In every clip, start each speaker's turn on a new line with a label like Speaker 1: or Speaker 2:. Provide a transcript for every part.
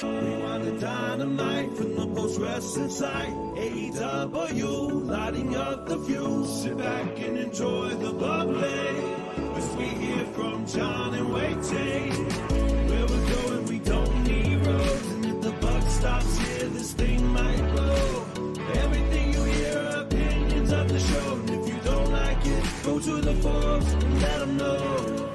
Speaker 1: Rewind-A-Dynamite from the post-wrestling site. AEW, lighting up the fuse. Sit back and enjoy the bubbly. As we hear from John and Wai Ting. Where we're going, we don't need roads. And if the buck stops here, this thing might blow. Everything you hear are opinions of the show. And if you don't like it, go to the forums and let them know.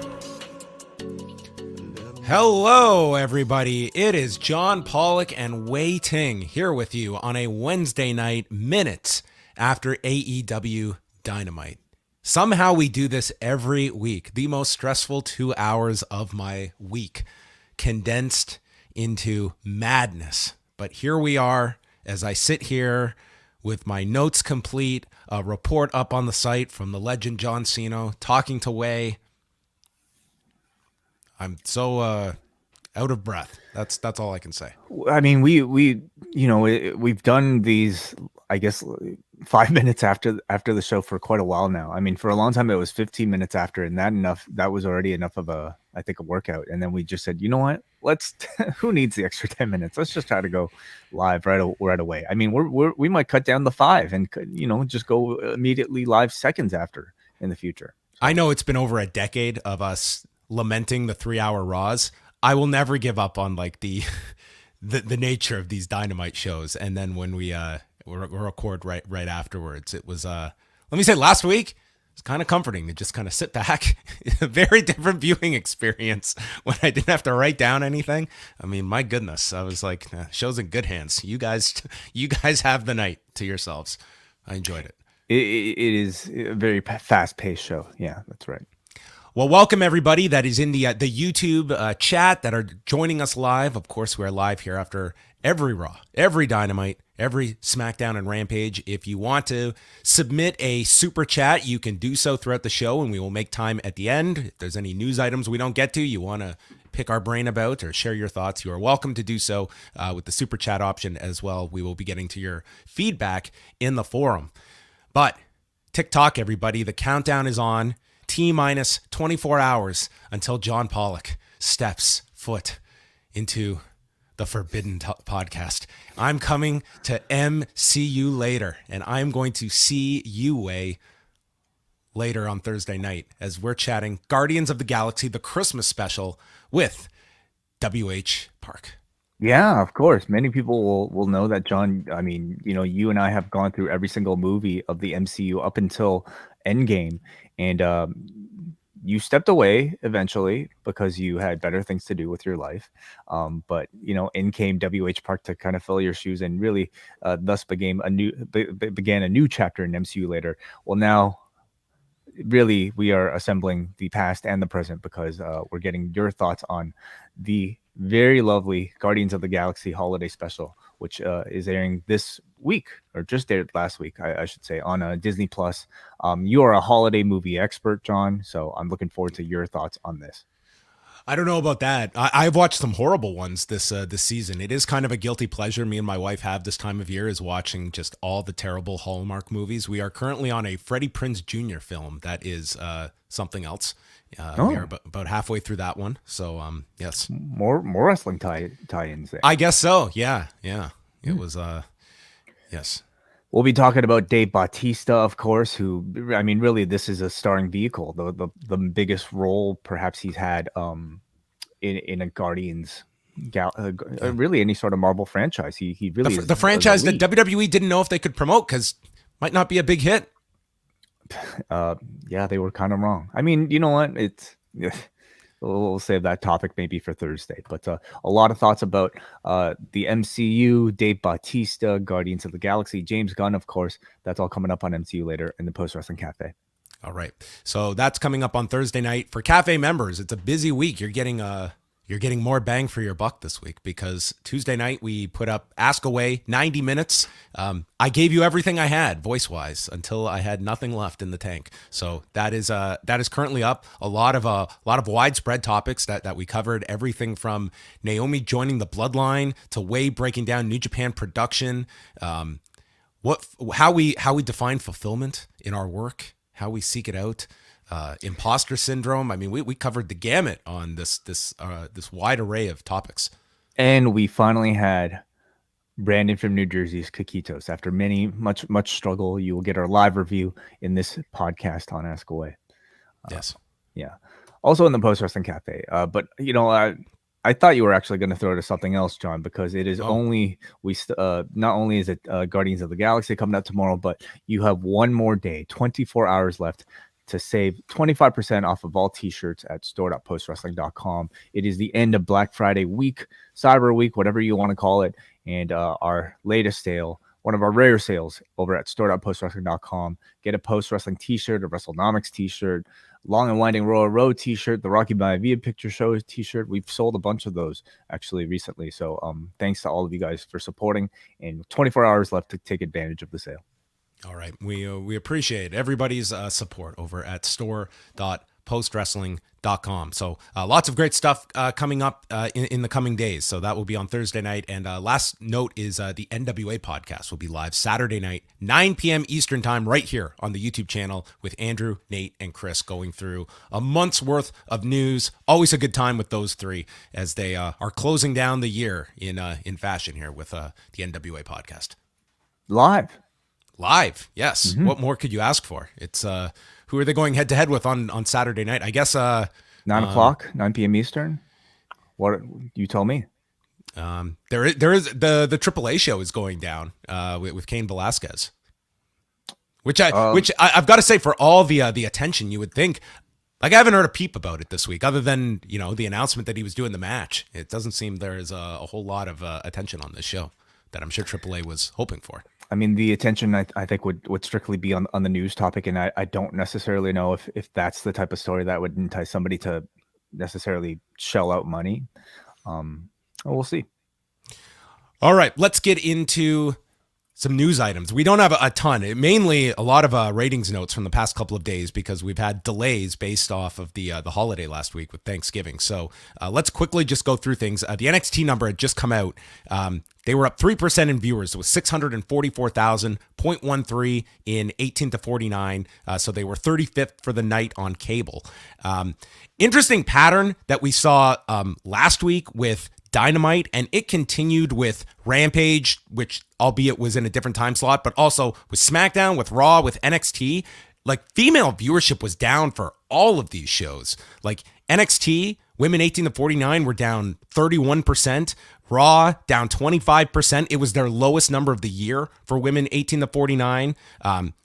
Speaker 2: Hello, everybody. It is John Pollock and Wai Ting here with you on a Wednesday night, minutes after AEW Dynamite. Somehow we do this every week. The most stressful 2 hours of my week condensed into madness. But here we are as I sit here with my notes complete, a report up on the site from the legend John Cena, talking to Wai. I'm so out of breath. That's all I can say.
Speaker 3: I mean, we've done these, I guess, 5 minutes after the show for quite a while now. I mean, for a long time it was 15 minutes after, and that was already enough of a workout. And then we just said, you know what? Who needs the extra 10 minutes? Let's just try to go live right away. I mean, we might cut down the 5 and just go immediately live seconds after in the future.
Speaker 2: I know it's been over a decade of us lamenting the 3-hour Raws. I will never give up on like the nature of these Dynamite shows. And then when we record right afterwards, it was let me say last week it's kind of comforting to just kind of sit back. A very different viewing experience when I didn't have to write down anything. I mean, my goodness, I was like, show's in good hands. You guys have the night to yourselves. I enjoyed it.
Speaker 3: It is a very fast-paced show. Yeah, that's right.
Speaker 2: Well, welcome everybody that is in the YouTube chat that are joining us live. Of course, we're live here after every Raw, every Dynamite, every SmackDown and Rampage. If you want to submit a super chat, you can do so throughout the show, and we will make time at the end. If there's any news items we don't get to, you want to pick our brain about or share your thoughts, you are welcome to do so with the super chat option as well. We will be getting to your feedback in the forum. But TikTok, everybody, the countdown is on. T-minus 24 hours until John Pollock steps foot into the Forbidden Podcast. I'm coming to MCU later, and I'm going to see you, Wai, later on Thursday night as we're chatting Guardians of the Galaxy, the Christmas special with W.H. Park.
Speaker 3: Yeah, of course. Many people will know that, John. I mean, you and I have gone through every single movie of the MCU up until Endgame. And you stepped away eventually because you had better things to do with your life. But in came W.H. Park to kind of fill your shoes and really thus began a new chapter in MCU later. Well, now really we are assembling the past and the present because we're getting your thoughts on the very lovely Guardians of the Galaxy holiday special, which is airing this week, or just aired last week, I should say, on Disney Plus. You are a holiday movie expert, John, so I'm looking forward to your thoughts on this.
Speaker 2: I don't know about that. I've watched some horrible ones this season. It is kind of a guilty pleasure me and my wife have this time of year, is watching just all the terrible Hallmark movies. We are currently on a Freddie Prinze Jr. film that is something else. We are about halfway through that one. So, yes.
Speaker 3: More wrestling tie-ins there.
Speaker 2: I guess so. Yeah. It was, yes.
Speaker 3: We'll be talking about Dave Bautista, of course, who, I mean, really, this is a starring vehicle. The biggest role perhaps he's had in a Guardians, really any sort of Marvel franchise. He really is
Speaker 2: the franchise that WWE didn't know if they could promote because might not be a big hit.
Speaker 3: Yeah, they were kind of wrong. I mean, you know what? We'll save that topic maybe for Thursday. But a lot of thoughts about the MCU, Dave Bautista, Guardians of the Galaxy, James Gunn, of course. That's all coming up on MCU later in the Post Wrestling Cafe.
Speaker 2: All right. So that's coming up on Thursday night. For Cafe members, it's a busy week. You're getting more bang for your buck this week because Tuesday night we put up Ask Away, 90 minutes. I gave you everything I had voice-wise until I had nothing left in the tank. So that is currently up. A lot of widespread topics that we covered. Everything from Naomi joining the Bloodline to Wai breaking down New Japan production. How we define fulfillment in our work, how we seek it out. Imposter syndrome. I mean, we covered the gamut on this wide array of topics.
Speaker 3: And we finally had Brandon from New Jersey's Kakitos. After much struggle, you will get our live review in this podcast on Ask Away.
Speaker 2: Yes.
Speaker 3: Yeah. Also in the Post Wrestling Cafe. But I thought you were actually going to throw to something else, John, because it is not only is it Guardians of the Galaxy coming out tomorrow, but you have one more day, 24 hours left to save 25% off of all t-shirts at store.postwrestling.com. It is the end of Black Friday week, Cyber Week, whatever you want to call it. And our latest sale, one of our rare sales over at store.postwrestling.com. Get a Post Wrestling t-shirt, a WrestleNomics t-shirt, Long and Winding Royal Road t-shirt, the Rocky Maivia Picture Show t-shirt. We've sold a bunch of those actually recently. So thanks to all of you guys for supporting, and 24 hours left to take advantage of the sale.
Speaker 2: All right. We appreciate everybody's support over at store.postwrestling.com. So lots of great stuff coming up in the coming days. So that will be on Thursday night. And last note is the NWA podcast will be live Saturday night, 9 p.m. Eastern time, right here on the YouTube channel with Andrew, Nate, and Chris going through a month's worth of news. Always a good time with those three as they are closing down the year in fashion here with the NWA podcast. Live, yes. Mm-hmm. What more could you ask for? It's who are they going head to head with on Saturday night? I guess 9
Speaker 3: o'clock, 9 p.m. Eastern. What you tell me?
Speaker 2: There is the AAA show is going down with Cain Velasquez, which I've got to say, for all the attention, you would think, like, I haven't heard a peep about it this week, other than the announcement that he was doing the match. It doesn't seem there's a whole lot of attention on this show that I'm sure AAA was hoping for.
Speaker 3: I mean, the attention I think would strictly be on the news topic, and I don't necessarily know if that's the type of story that would entice somebody to necessarily shell out money. We'll see.
Speaker 2: All right, let's get into some news items. We don't have a ton. Mainly a lot of ratings notes from the past couple of days because we've had delays based off of the holiday last week with Thanksgiving. So let's quickly just go through things. The NXT number had just come out. They were up 3% in viewers. It was 644,000.13 in 18 to 49. So they were 35th for the night on cable. Interesting pattern that we saw last week with Dynamite, and it continued with Rampage, which albeit was in a different time slot, but also with SmackDown, with Raw, with NXT. Like, female viewership was down for all of these shows. Like, NXT, women 18 to 49 were down 31%. Raw down 25%. It was their lowest number of the year for women 18 to 49.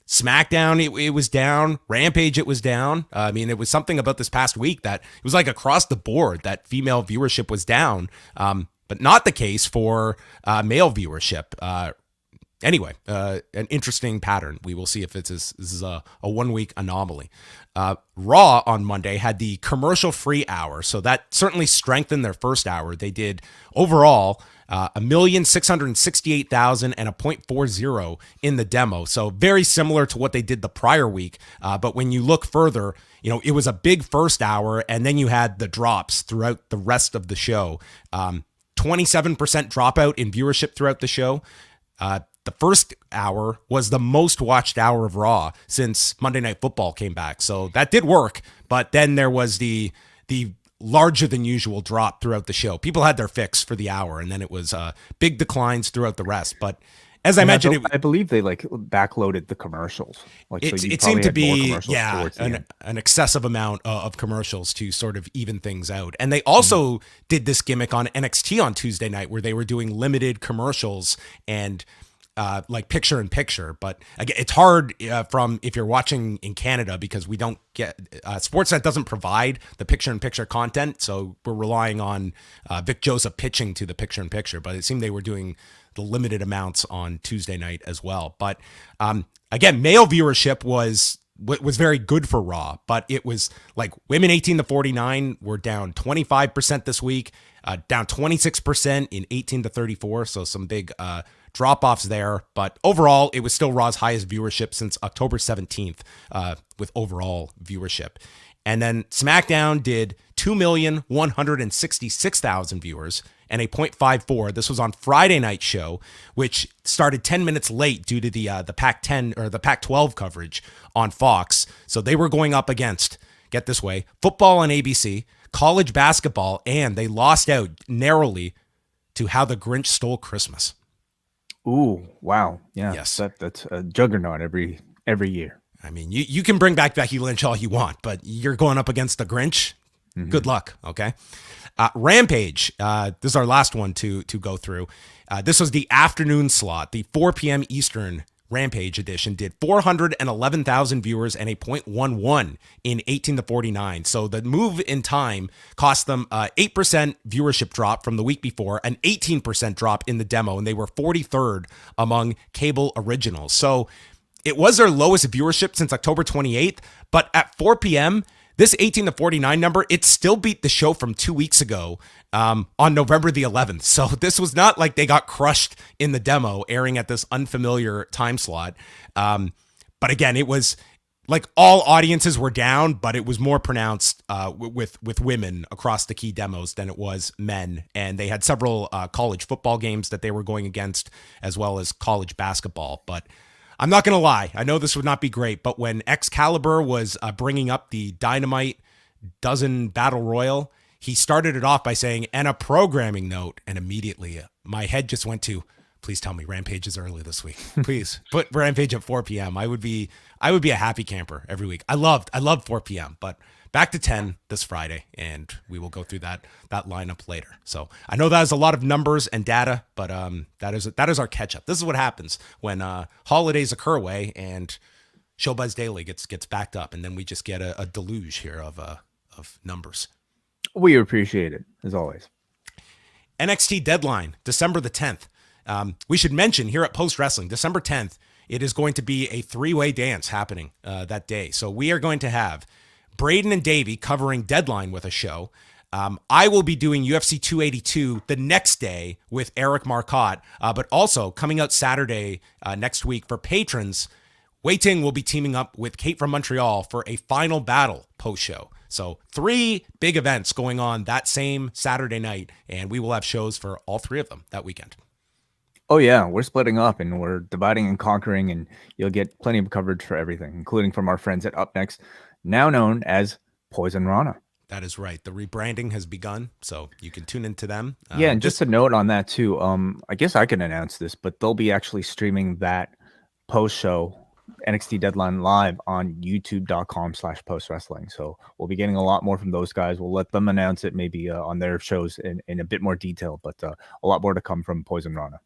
Speaker 2: SmackDown, it was down. Rampage, it was down. I mean, it was something about this past week that it was like across the board that female viewership was down, but not the case for male viewership. Anyway, an interesting pattern. We will see if this is a 1 week anomaly. Raw on Monday had the commercial-free hour, so that certainly strengthened their first hour. They did overall 1,668,000 and a 0.40 in the demo. So very similar to what they did the prior week. But when you look further, it was a big first hour, and then you had the drops throughout the rest of the show. 27% dropout in viewership throughout the show. The first hour was the most watched hour of Raw since Monday Night Football came back. So that did work. But then there was the larger than usual drop throughout the show. People had their fix for the hour, and then it was big declines throughout the rest. But as I mentioned,
Speaker 3: I believe they backloaded the commercials.
Speaker 2: It seemed to be an excessive amount of commercials to sort of even things out. And they also did this gimmick on NXT on Tuesday night where they were doing limited commercials and like picture in picture. But again, it's hard from if you're watching in Canada because we don't get Sportsnet doesn't provide the picture in picture content, so we're relying on Vic Joseph pitching to the picture in picture. But it seemed they were doing the limited amounts on Tuesday night as well. But again, male viewership was very good for Raw, but it was like women 18 to 49 were down 25% this week, down 26% in 18 to 34. So some big drop-offs there, but overall, it was still Raw's highest viewership since October 17th with overall viewership. And then SmackDown did 2,166,000 viewers and a 0.54. This was on Friday night show, which started 10 minutes late due to the Pac-10 or the Pac-12 coverage on Fox. So they were going up against, get this way, football on ABC, college basketball, and they lost out narrowly to How the Grinch Stole Christmas.
Speaker 3: Ooh, wow. Yeah.
Speaker 2: Yes.
Speaker 3: That's a juggernaut every year.
Speaker 2: I mean, you can bring back Becky Lynch all you want, but you're going up against the Grinch. Good luck. Okay. Rampage. This is our last one to go through. This was the afternoon slot, the 4 p.m. Eastern Rampage edition, did 411,000 viewers and a 0.11 in 18 to 49. So the move in time cost them 8% viewership drop from the week before, an 18% drop in the demo, and they were 43rd among cable originals. So it was their lowest viewership since October 28th, but at 4 p.m., this 18 to 49 number, it still beat the show from 2 weeks ago on November the 11th. So this was not like they got crushed in the demo airing at this unfamiliar time slot. But again, it was like all audiences were down, but it was more pronounced with women across the key demos than it was men. And they had several college football games that they were going against, as well as college basketball. But I'm not going to lie. I know this would not be great, but when Excalibur was bringing up the Dynamite DAZN Battle Royal, he started it off by saying, and a programming note. And immediately my head just went to, please tell me Rampage is early this week. Please put Rampage at 4 p.m. I would be a happy camper every week. I loved 4 p.m., but back to 10 this Friday, and we will go through that lineup later. So I know that is a lot of numbers and data, but that is our catch up. This is what happens when holidays occur away and Showbuzz Daily gets backed up, and then we just get a deluge here of numbers.
Speaker 3: We appreciate it as always.
Speaker 2: NXT Deadline, December the 10th. We should mention here at Post Wrestling, December 10th, it is going to be a 3-way dance happening that day. So we are going to have Braden and Davey covering Deadline with a show. I will be doing UFC 282 the next day with Eric Marcotte, but also coming out Saturday next week for patrons, Wai Ting will be teaming up with Kate from Montreal for a Final Battle post-show. So 3 big events going on that same Saturday night, and we will have shows for all 3 of them that weekend.
Speaker 3: Oh yeah, we're splitting up and we're dividing and conquering, and you'll get plenty of coverage for everything, including from our friends at Up Next, now known as Poison Rana.
Speaker 2: That is right. The rebranding has begun, so you can tune into them.
Speaker 3: Yeah, and just a note on that too. I guess I can announce this, but they'll be actually streaming that post-show NXT Deadline live on youtube.com/postwrestling. So we'll be getting a lot more from those guys. We'll let them announce it maybe on their shows in a bit more detail, but a lot more to come from Poison Rana.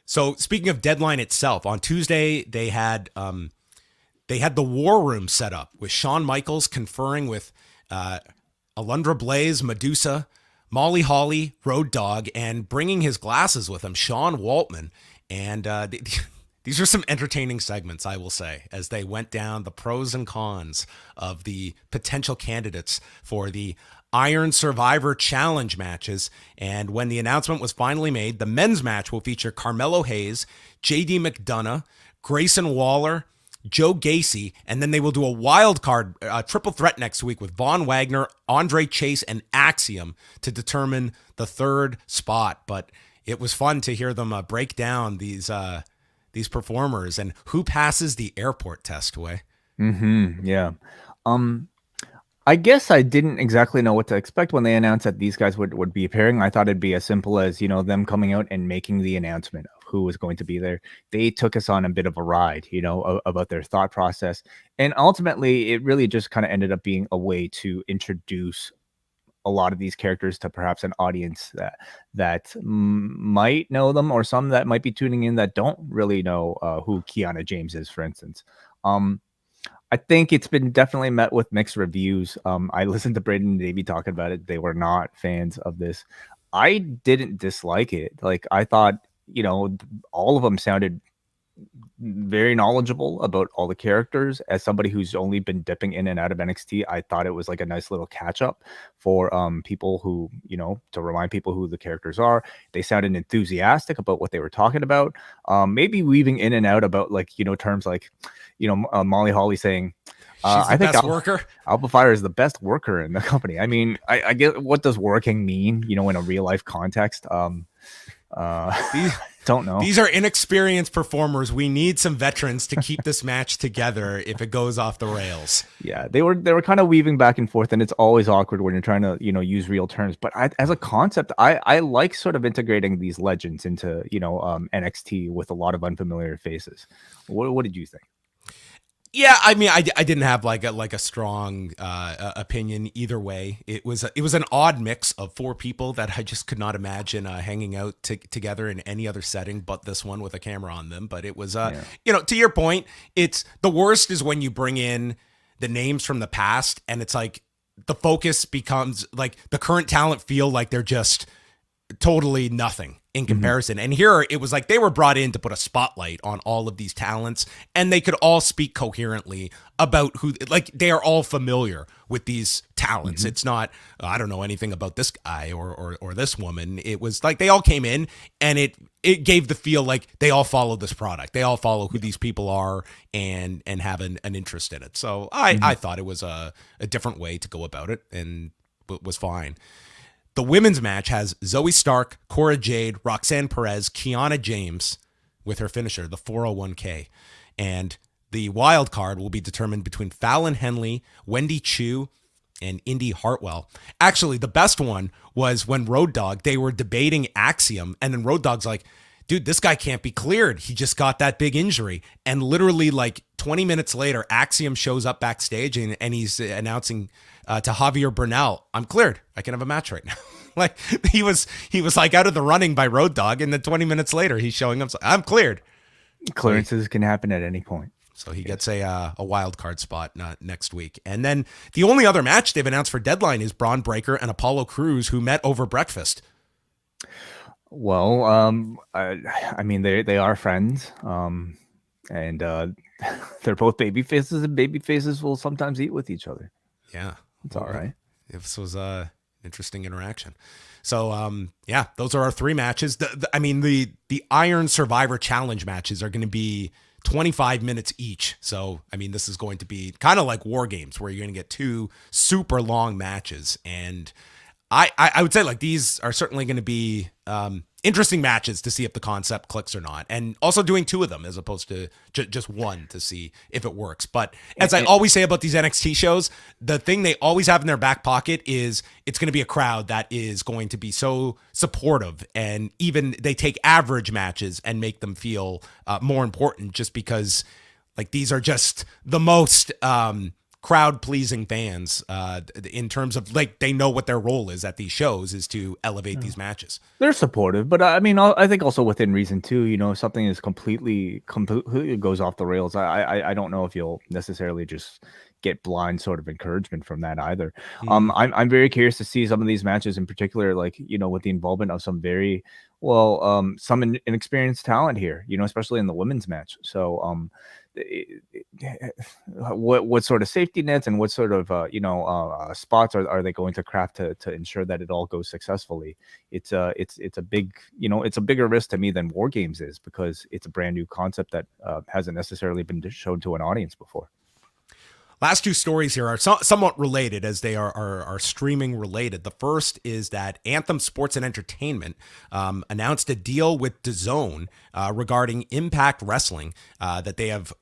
Speaker 2: So speaking of Deadline itself, on Tuesday they had the War Room set up with Shawn Michaels conferring with Alundra Blaze, Medusa, Molly Holly, Road Dogg, and bringing his glasses with him, Sean Waltman. And these are some entertaining segments, I will say, as they went down the pros and cons of the potential candidates for the Iron Survivor Challenge matches. And when the announcement was finally made, the men's match will feature Carmelo Hayes, JD McDonough, Grayson Waller, Joe Gacy, and then they will do a wild card triple threat next week with Von Wagner, Andre Chase, and Axiom to determine the 3rd spot. But it was fun to hear them break down these performers and who passes the airport test way.
Speaker 3: Yeah. I guess I didn't exactly know what to expect when they announced that these guys would be appearing. I thought it'd be as simple as, them coming out and making the announcement of who was going to be there. They took us on a bit of a ride, about their thought process. And ultimately, it really just kind of ended up being a way to introduce a lot of these characters to perhaps an audience that might know them, or some that might be tuning in that don't really know who Kiana James is, for instance. I think it's been definitely met with mixed reviews. I listened to Braden and Davey talking about it. They were not fans of this. I didn't dislike it. Like, I thought, all of them sounded very knowledgeable about all the characters. As somebody who's only been dipping in and out of NXT, I thought it was like a nice little catch up for people who, to remind people who the characters are. They sounded enthusiastic about what they were talking about. Maybe weaving in and out about terms like, Molly Holly saying,
Speaker 2: I think worker.
Speaker 3: Alpha Fire is the best worker in the company. I mean, I get, what does working mean, in a real life context? Don't know.
Speaker 2: These are inexperienced performers. We need some veterans to keep this match together if it goes off the rails.
Speaker 3: Yeah, they were kind of weaving back and forth, and it's always awkward when you're trying to use real terms. But as a concept, I like sort of integrating these legends into NXT with a lot of unfamiliar faces. What did you think?
Speaker 2: Yeah, I mean, I didn't have like a strong opinion either way. It was an odd mix of four people that I just could not imagine hanging out together in any other setting but this one with a camera on them. But it was, to your point, it's the worst is when you bring in the names from the past and it's like the focus becomes like the current talent feel like they're just totally nothing in comparison. And here it was like they were brought in to put a spotlight on all of these talents and they could all speak coherently about who, like they are all familiar with these talents. It's not, I don't know anything about this guy or this woman. It was like they all came in and it gave the feel like they all follow this product. They all follow who these people are and have an interest in it. So I thought it was a different way to go about it and was fine. The women's match has Zoe Stark, Cora Jade, Roxanne Perez, Kiana James with her finisher, the 401k. And the wild card will be determined between Fallon Henley, Wendy Chu, and Indy Hartwell. Actually, the best one was when Road Dogg, they were debating Axiom, and then Road Dogg's like, dude, this guy can't be cleared. He just got that big injury. And literally like 20 minutes later, Axiom shows up backstage and he's announcing to Javier Bernal, I'm cleared. I can have a match right now. Like he was like out of the running by Road Dogg. And then 20 minutes later, he's showing up. I'm cleared.
Speaker 3: Clearances can happen at any point.
Speaker 2: So he gets a wild card spot next week. And then the only other match they've announced for Deadline is Braun Breaker and Apollo Crews, who met over breakfast.
Speaker 3: Well, I mean, they are friends, and they're both baby faces, and baby faces will sometimes eat with each other.
Speaker 2: Yeah,
Speaker 3: it's all right.
Speaker 2: This was a interesting interaction. So, yeah, those are our three matches. The Iron Survivor Challenge matches are going to be 25 minutes each. So, I mean, this is going to be kind of like War Games, where you're going to get two super long matches, and I would say like these are certainly going to be interesting matches to see if the concept clicks or not. And also doing two of them as opposed to just one to see if it works. But as I always say about these NXT shows, the thing they always have in their back pocket is it's going to be a crowd that is going to be so supportive. And even they take average matches and make them feel more important just because like these are just the most crowd-pleasing fans in terms of like they know what their role is at these shows is to elevate these matches.
Speaker 3: They're supportive, but I mean, I think also within reason too. If something is completely goes off the rails, I don't know if you'll necessarily just get blind sort of encouragement from that either. I'm very curious to see some of these matches in particular, like with the involvement of some very some inexperienced talent here, especially in the women's match. So what sort of safety nets and what sort of spots are they going to craft to ensure that it all goes successfully? It's a big it's a bigger risk to me than War Games is, because it's a brand new concept that hasn't necessarily been shown to an audience before.
Speaker 2: Last two stories here are somewhat related, as they are streaming related. The first is that Anthem Sports and Entertainment announced a deal with DAZN regarding Impact Wrestling, that they have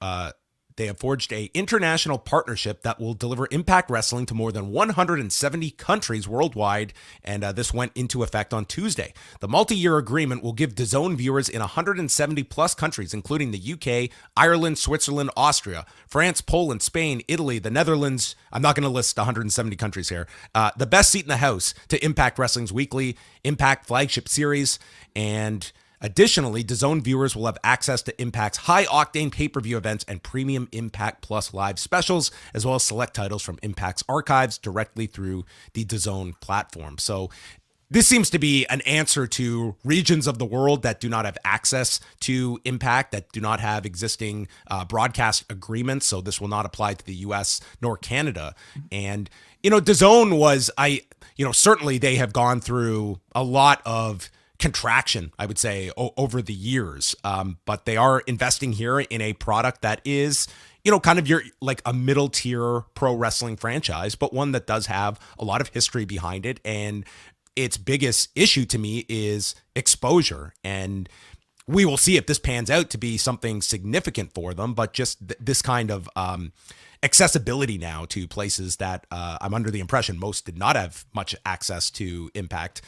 Speaker 2: forged a international partnership that will deliver Impact Wrestling to more than 170 countries worldwide, and this went into effect on Tuesday. The multi-year agreement will give DAZN viewers in 170 plus countries, including the UK, Ireland, Switzerland, Austria, France, Poland, Spain, Italy, the Netherlands. I'm not going to list 170 countries here. The best seat in the house to Impact Wrestling's weekly Impact flagship series, and additionally, DAZN viewers will have access to Impact's high-octane pay-per-view events and premium Impact Plus live specials, as well as select titles from Impact's archives directly through the DAZN platform. So this seems to be an answer to regions of the world that do not have access to Impact, that do not have existing broadcast agreements. So this will not apply to the U.S. nor Canada. And, DAZN was, certainly they have gone through a lot of contraction, I would say, over the years. But they are investing here in a product that is, kind of your like a middle tier pro wrestling franchise, but one that does have a lot of history behind it. And its biggest issue to me is exposure. And we will see if this pans out to be something significant for them, but just this kind of accessibility now to places that I'm under the impression most did not have much access to Impact.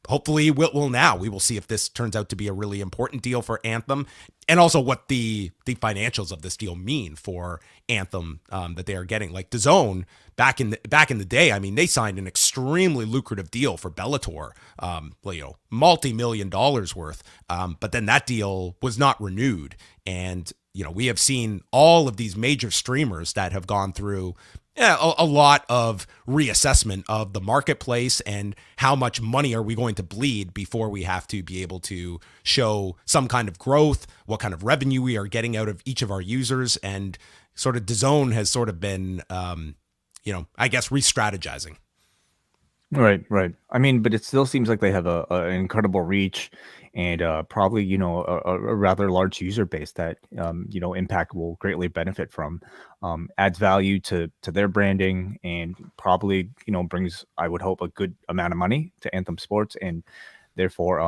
Speaker 2: Hopefully we will see if this turns out to be a really important deal for Anthem, and also what the financials of this deal mean for Anthem that they are getting. Like DAZN back in the day, I mean, they signed an extremely lucrative deal for Bellator, multi-million dollars worth. But then that deal was not renewed, and we have seen all of these major streamers that have gone through a lot of reassessment of the marketplace and how much money are we going to bleed before we have to be able to show some kind of growth, what kind of revenue we are getting out of each of our users. And sort of DAZN has sort of been, I guess, re-strategizing.
Speaker 3: Right. I mean, but it still seems like they have an incredible reach and probably, a rather large user base that, Impact will greatly benefit from. Adds value to their branding and probably, brings, I would hope, a good amount of money to Anthem Sports, and therefore,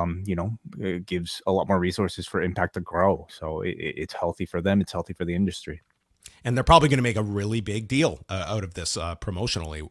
Speaker 3: it gives a lot more resources for Impact to grow. So it's healthy for them. It's healthy for the industry.
Speaker 2: And they're probably going to make a really big deal out of this promotionally.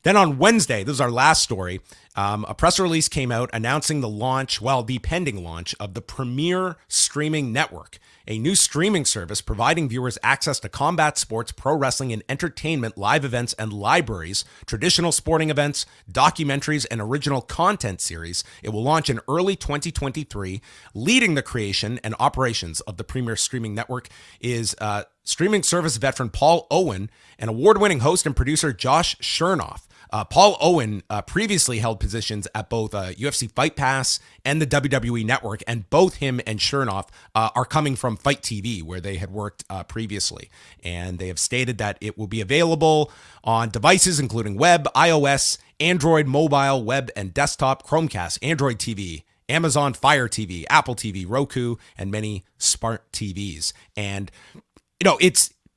Speaker 2: Then on Wednesday, this is our last story, a press release came out announcing the pending launch of the Premier Streaming Network, a new streaming service providing viewers access to combat sports, pro wrestling, and entertainment, live events and libraries, traditional sporting events, documentaries, and original content series. It will launch in early 2023. Leading the creation and operations of the Premier Streaming Network is streaming service veteran Paul Owen and award-winning host and producer Josh Chernoff. Paul Owen previously held positions at both UFC Fight Pass and the WWE Network, and both him and Chernoff are coming from Fight TV, where they had worked previously. And they have stated that it will be available on devices including web, iOS, Android, mobile, web, and desktop, Chromecast, Android TV, Amazon Fire TV, Apple TV, Roku, and many smart TVs. And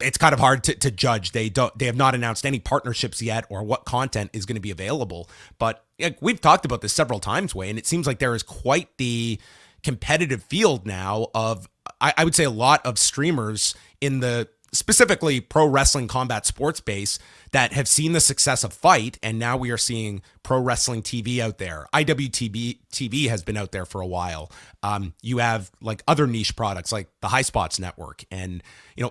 Speaker 2: it's kind of hard to judge. They have not announced any partnerships yet or what content is going to be available. But we've talked about this several times, Wayne, and it seems like there is quite the competitive field now of, I would say, a lot of streamers in the specifically pro wrestling combat sports base that have seen the success of Fight, and now we are seeing pro wrestling TV out there. IWTV TV has been out there for a while. You have like other niche products like the High Spots Network, and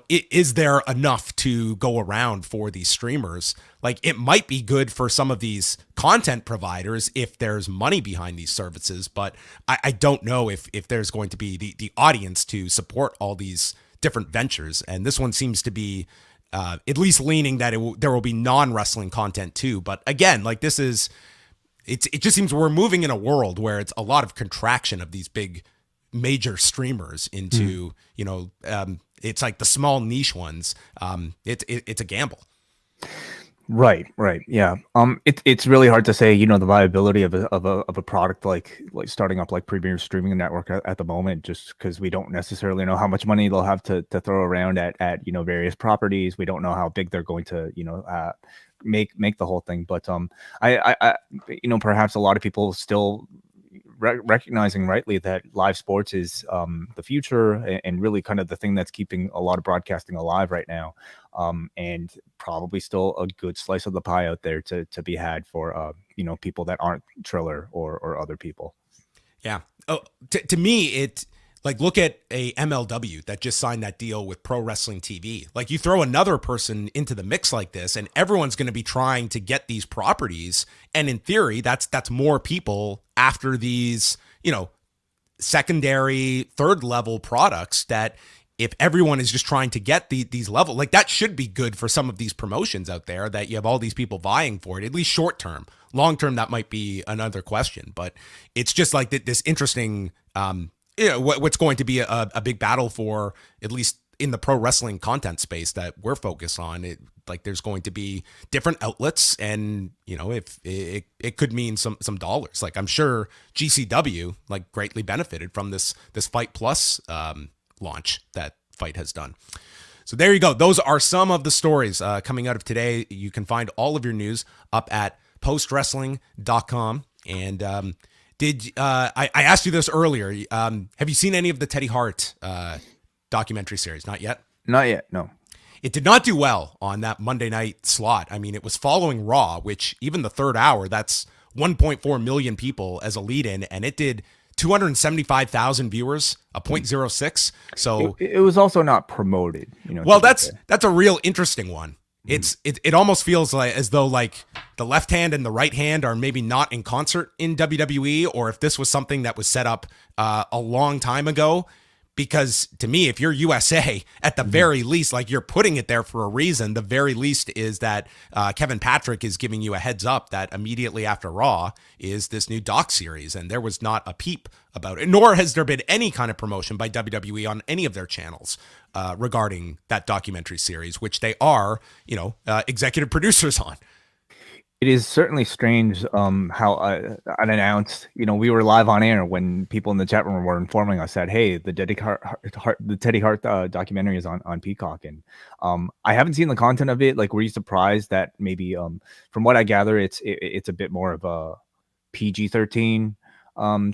Speaker 2: is there enough to go around for these streamers? Like, it might be good for some of these content providers if there's money behind these services, but I don't know if there's going to be the audience to support all these different ventures. And this one seems to be at least leaning that there will be non-wrestling content too. But again, like it just seems we're moving in a world where it's a lot of contraction of these big major streamers into, it's like the small niche ones. It's a gamble.
Speaker 3: Right. Yeah. It's really hard to say, the viability of a product like starting up like Premier Streaming Network at the moment, just because we don't necessarily know how much money they'll have to throw around at various properties. We don't know how big they're going to make the whole thing. But I perhaps a lot of people still recognizing rightly that live sports is the future and really kind of the thing that's keeping a lot of broadcasting alive right now, and probably still a good slice of the pie out there to be had for people that aren't Triller or other people.
Speaker 2: Yeah. Oh, to me, it like, look at a MLW that just signed that deal with Pro Wrestling TV. Like, you throw another person into the mix like this, and everyone's going to be trying to get these properties. And in theory, that's more people after these, secondary, third level products that if everyone is just trying to get these level, like, that should be good for some of these promotions out there that you have all these people vying for it, at least short term. Long term, that might be another question, but it's just like this interesting, what's going to be a big battle for, at least in the pro wrestling content space that we're focused on. Like, there's going to be different outlets, and if it could mean some dollars. Like, I'm sure GCW like greatly benefited from this Fight Plus launch that Fight has done. So there you go. Those are some of the stories coming out of today. You can find all of your news up at postwrestling.com. And I asked you this earlier. Have you seen any of the Teddy Hart documentary series? Not yet?
Speaker 3: Not yet, no.
Speaker 2: It did not do well on that Monday night slot. I mean, it was following Raw, which even the third hour, that's 1.4 million people as a lead-in, and it did 275,000 viewers, a 0.06. So
Speaker 3: it was also not promoted.
Speaker 2: Well, that's a real interesting one. It almost feels like as though like the left hand and the right hand are maybe not in concert in WWE, or if this was something that was set up a long time ago. Because to me, if you're USA, at the very least, like you're putting it there for a reason. The very least is that Kevin Patrick is giving you a heads up that immediately after Raw is this new doc series, and there was not a peep about it, nor has there been any kind of promotion by WWE on any of their channels regarding that documentary series, which they are, executive producers on.
Speaker 3: It is certainly strange how unannounced, we were live on air when people in the chat room were informing us that, hey, the Teddy Hart documentary is on Peacock. And I haven't seen the content of it. Like, were you surprised that maybe, from what I gather, it's a bit more of a PG-13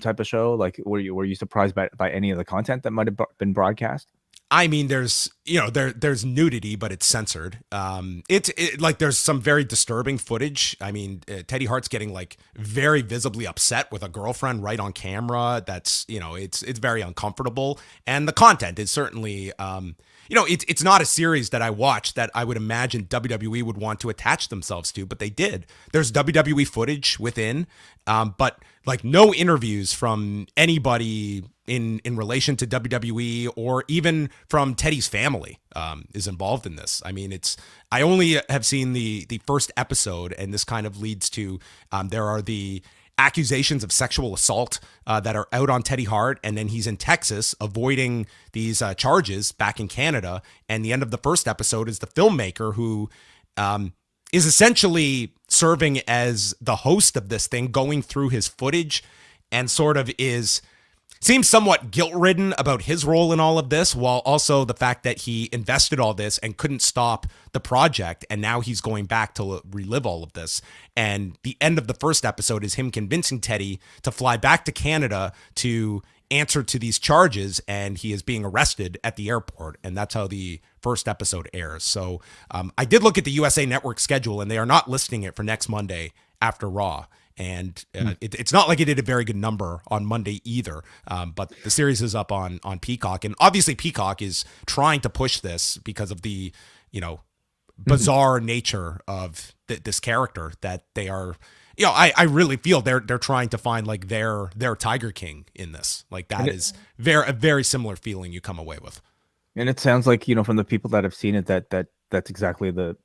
Speaker 3: type of show? Like, were you surprised by any of the content that might have been broadcast?
Speaker 2: I mean, there's nudity, but it's censored. It's like there's some very disturbing footage. I mean, Teddy Hart's getting like very visibly upset with a girlfriend right on camera. That's, it's very uncomfortable. And the content is certainly, it's not a series that I watched that I would imagine WWE would want to attach themselves to, but they did. There's WWE footage within, but like no interviews from anybody in relation to WWE or even from Teddy's family is involved in this. I mean, I only have seen the first episode, and this kind of leads to there are the accusations of sexual assault that are out on Teddy Hart, and then he's in Texas avoiding these charges back in Canada. And the end of the first episode is the filmmaker who is essentially serving as the host of this thing, going through his footage, and sort of seems somewhat guilt-ridden about his role in all of this, while also the fact that he invested all this and couldn't stop the project, and now he's going back to relive all of this. And the end of the first episode is him convincing Teddy to fly back to Canada to answer to these charges, and he is being arrested at the airport, and that's how the first episode airs. So I did look at the USA Network schedule, and they are not listing it for next Monday after Raw. And it's not like it did a very good number on Monday either. But the series is up on Peacock. And obviously Peacock is trying to push this because of the, bizarre nature of this character that they are, I really feel they're trying to find like their Tiger King in this. Like that is a very similar feeling you come away with.
Speaker 3: And it sounds like, from the people that have seen it, that's exactly the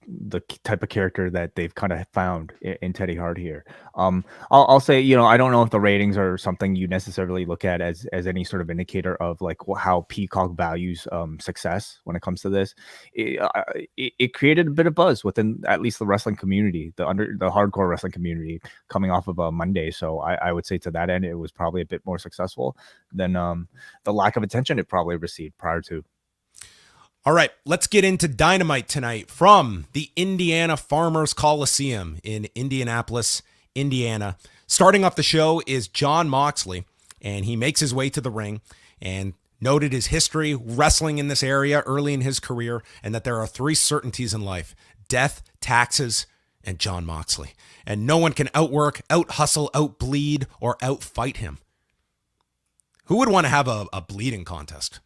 Speaker 3: type of character that they've kind of found in Teddy Hart here. I'll say, I don't know if the ratings are something you necessarily look at as any sort of indicator of like how Peacock values success when it comes to this. It created a bit of buzz within at least the wrestling community, the hardcore wrestling community, coming off of a Monday. So I would say to that end, it was probably a bit more successful than the lack of attention it probably received prior to.
Speaker 2: All right, let's get into Dynamite tonight from the Indiana Farmers Coliseum in Indianapolis, Indiana. Starting off the show is Jon Moxley, and he makes his way to the ring and noted his history wrestling in this area early in his career, and that there are 3 certainties in life: death, taxes, and Jon Moxley. And no one can outwork, out-hustle, out-bleed, or out-fight him. Who would want to have a bleeding contest?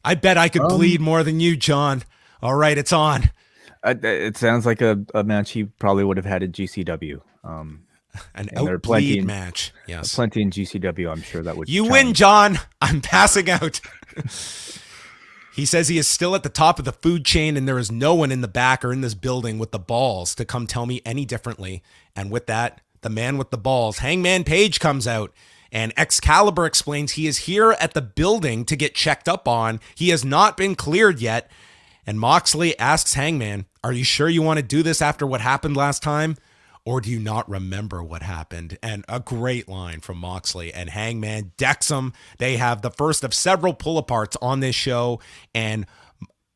Speaker 2: I bet I could bleed more than you, John. All right, it's on.
Speaker 3: It sounds like a match he probably would have had at GCW.
Speaker 2: An out-bleed match. Yes.
Speaker 3: Plenty in GCW, I'm sure that would.
Speaker 2: You win, John. I'm passing out. He says he is still at the top of the food chain, and there is no one in the back or in this building with the balls to come tell me any differently. And with that, the man with the balls, Hangman Page, comes out. And Excalibur explains he is here at the building to get checked up on. He has not been cleared yet. And Moxley asks Hangman, "Are you sure you want to do this after what happened last time? Or do you not remember what happened?" And a great line from Moxley, and Hangman decks him. They have the first of several pull-aparts on this show. And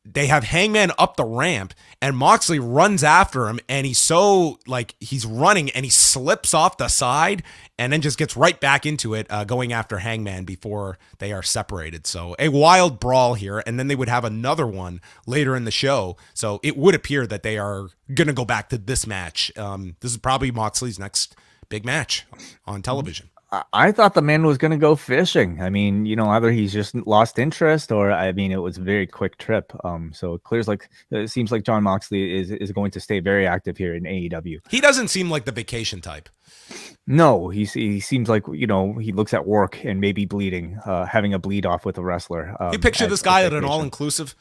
Speaker 2: they have Hangman up the ramp, and Moxley runs after him, and he's so like he's running and he slips off the side and then just gets right back into it, going after Hangman before they are separated. So a wild brawl here, and then they would have another one later in the show. So it would appear that they are going to go back to this match. This is probably Moxley's next big match on television.
Speaker 3: I thought the man was going to go fishing. I mean, either he's just lost interest, or it was a very quick trip. So it seems like Jon Moxley is going to stay very active here in AEW.
Speaker 2: He doesn't seem like the vacation type.
Speaker 3: No, he seems like he looks at work and maybe bleeding, having a bleed off with a wrestler.
Speaker 2: You picture this guy at an all-inclusive?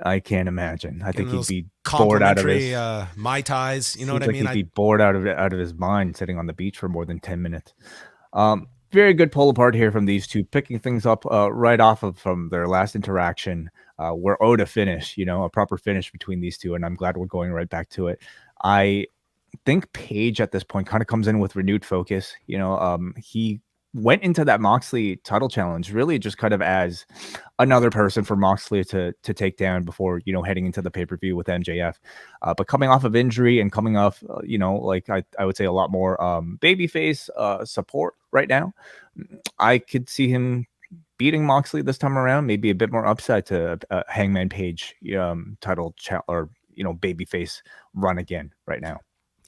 Speaker 3: I can't imagine. I think he'd be
Speaker 2: bored out of his Mai Tais. You know what I mean?
Speaker 3: He'd be bored out of his mind sitting on the beach for more than 10 minutes. Very good pull apart here from these two, picking things up right off from their last interaction. We're owed a finish, a proper finish between these two, and I'm glad we're going right back to it. I think Paige at this point kind of comes in with renewed focus. He went into that Moxley title challenge really just kind of as another person for Moxley to take down before, heading into the pay-per-view with MJF. But coming off of injury and coming off, I would say a lot more babyface support right now, I could see him beating Moxley this time around, maybe a bit more upside to Hangman Page title or babyface run again right now.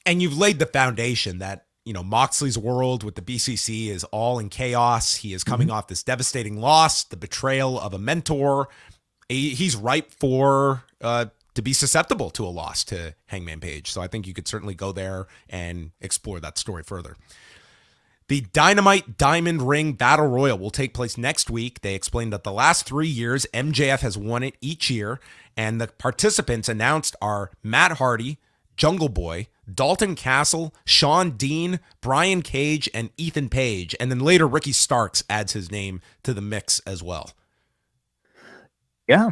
Speaker 2: And you've laid the foundation that Moxley's world with the BCC is all in chaos. He is coming off this devastating loss, the betrayal of a mentor. He's ripe for to be susceptible to a loss to Hangman Page. So I think you could certainly go there and explore that story further. The Dynamite Diamond Ring Battle Royal will take place next week. They explained that the last 3 years, MJF has won it each year, and the participants announced are Matt Hardy, Jungle Boy, Dalton Castle, Sean Dean, Brian Cage, and Ethan Page. And then later, Ricky Starks adds his name to the mix as well.
Speaker 3: Yeah,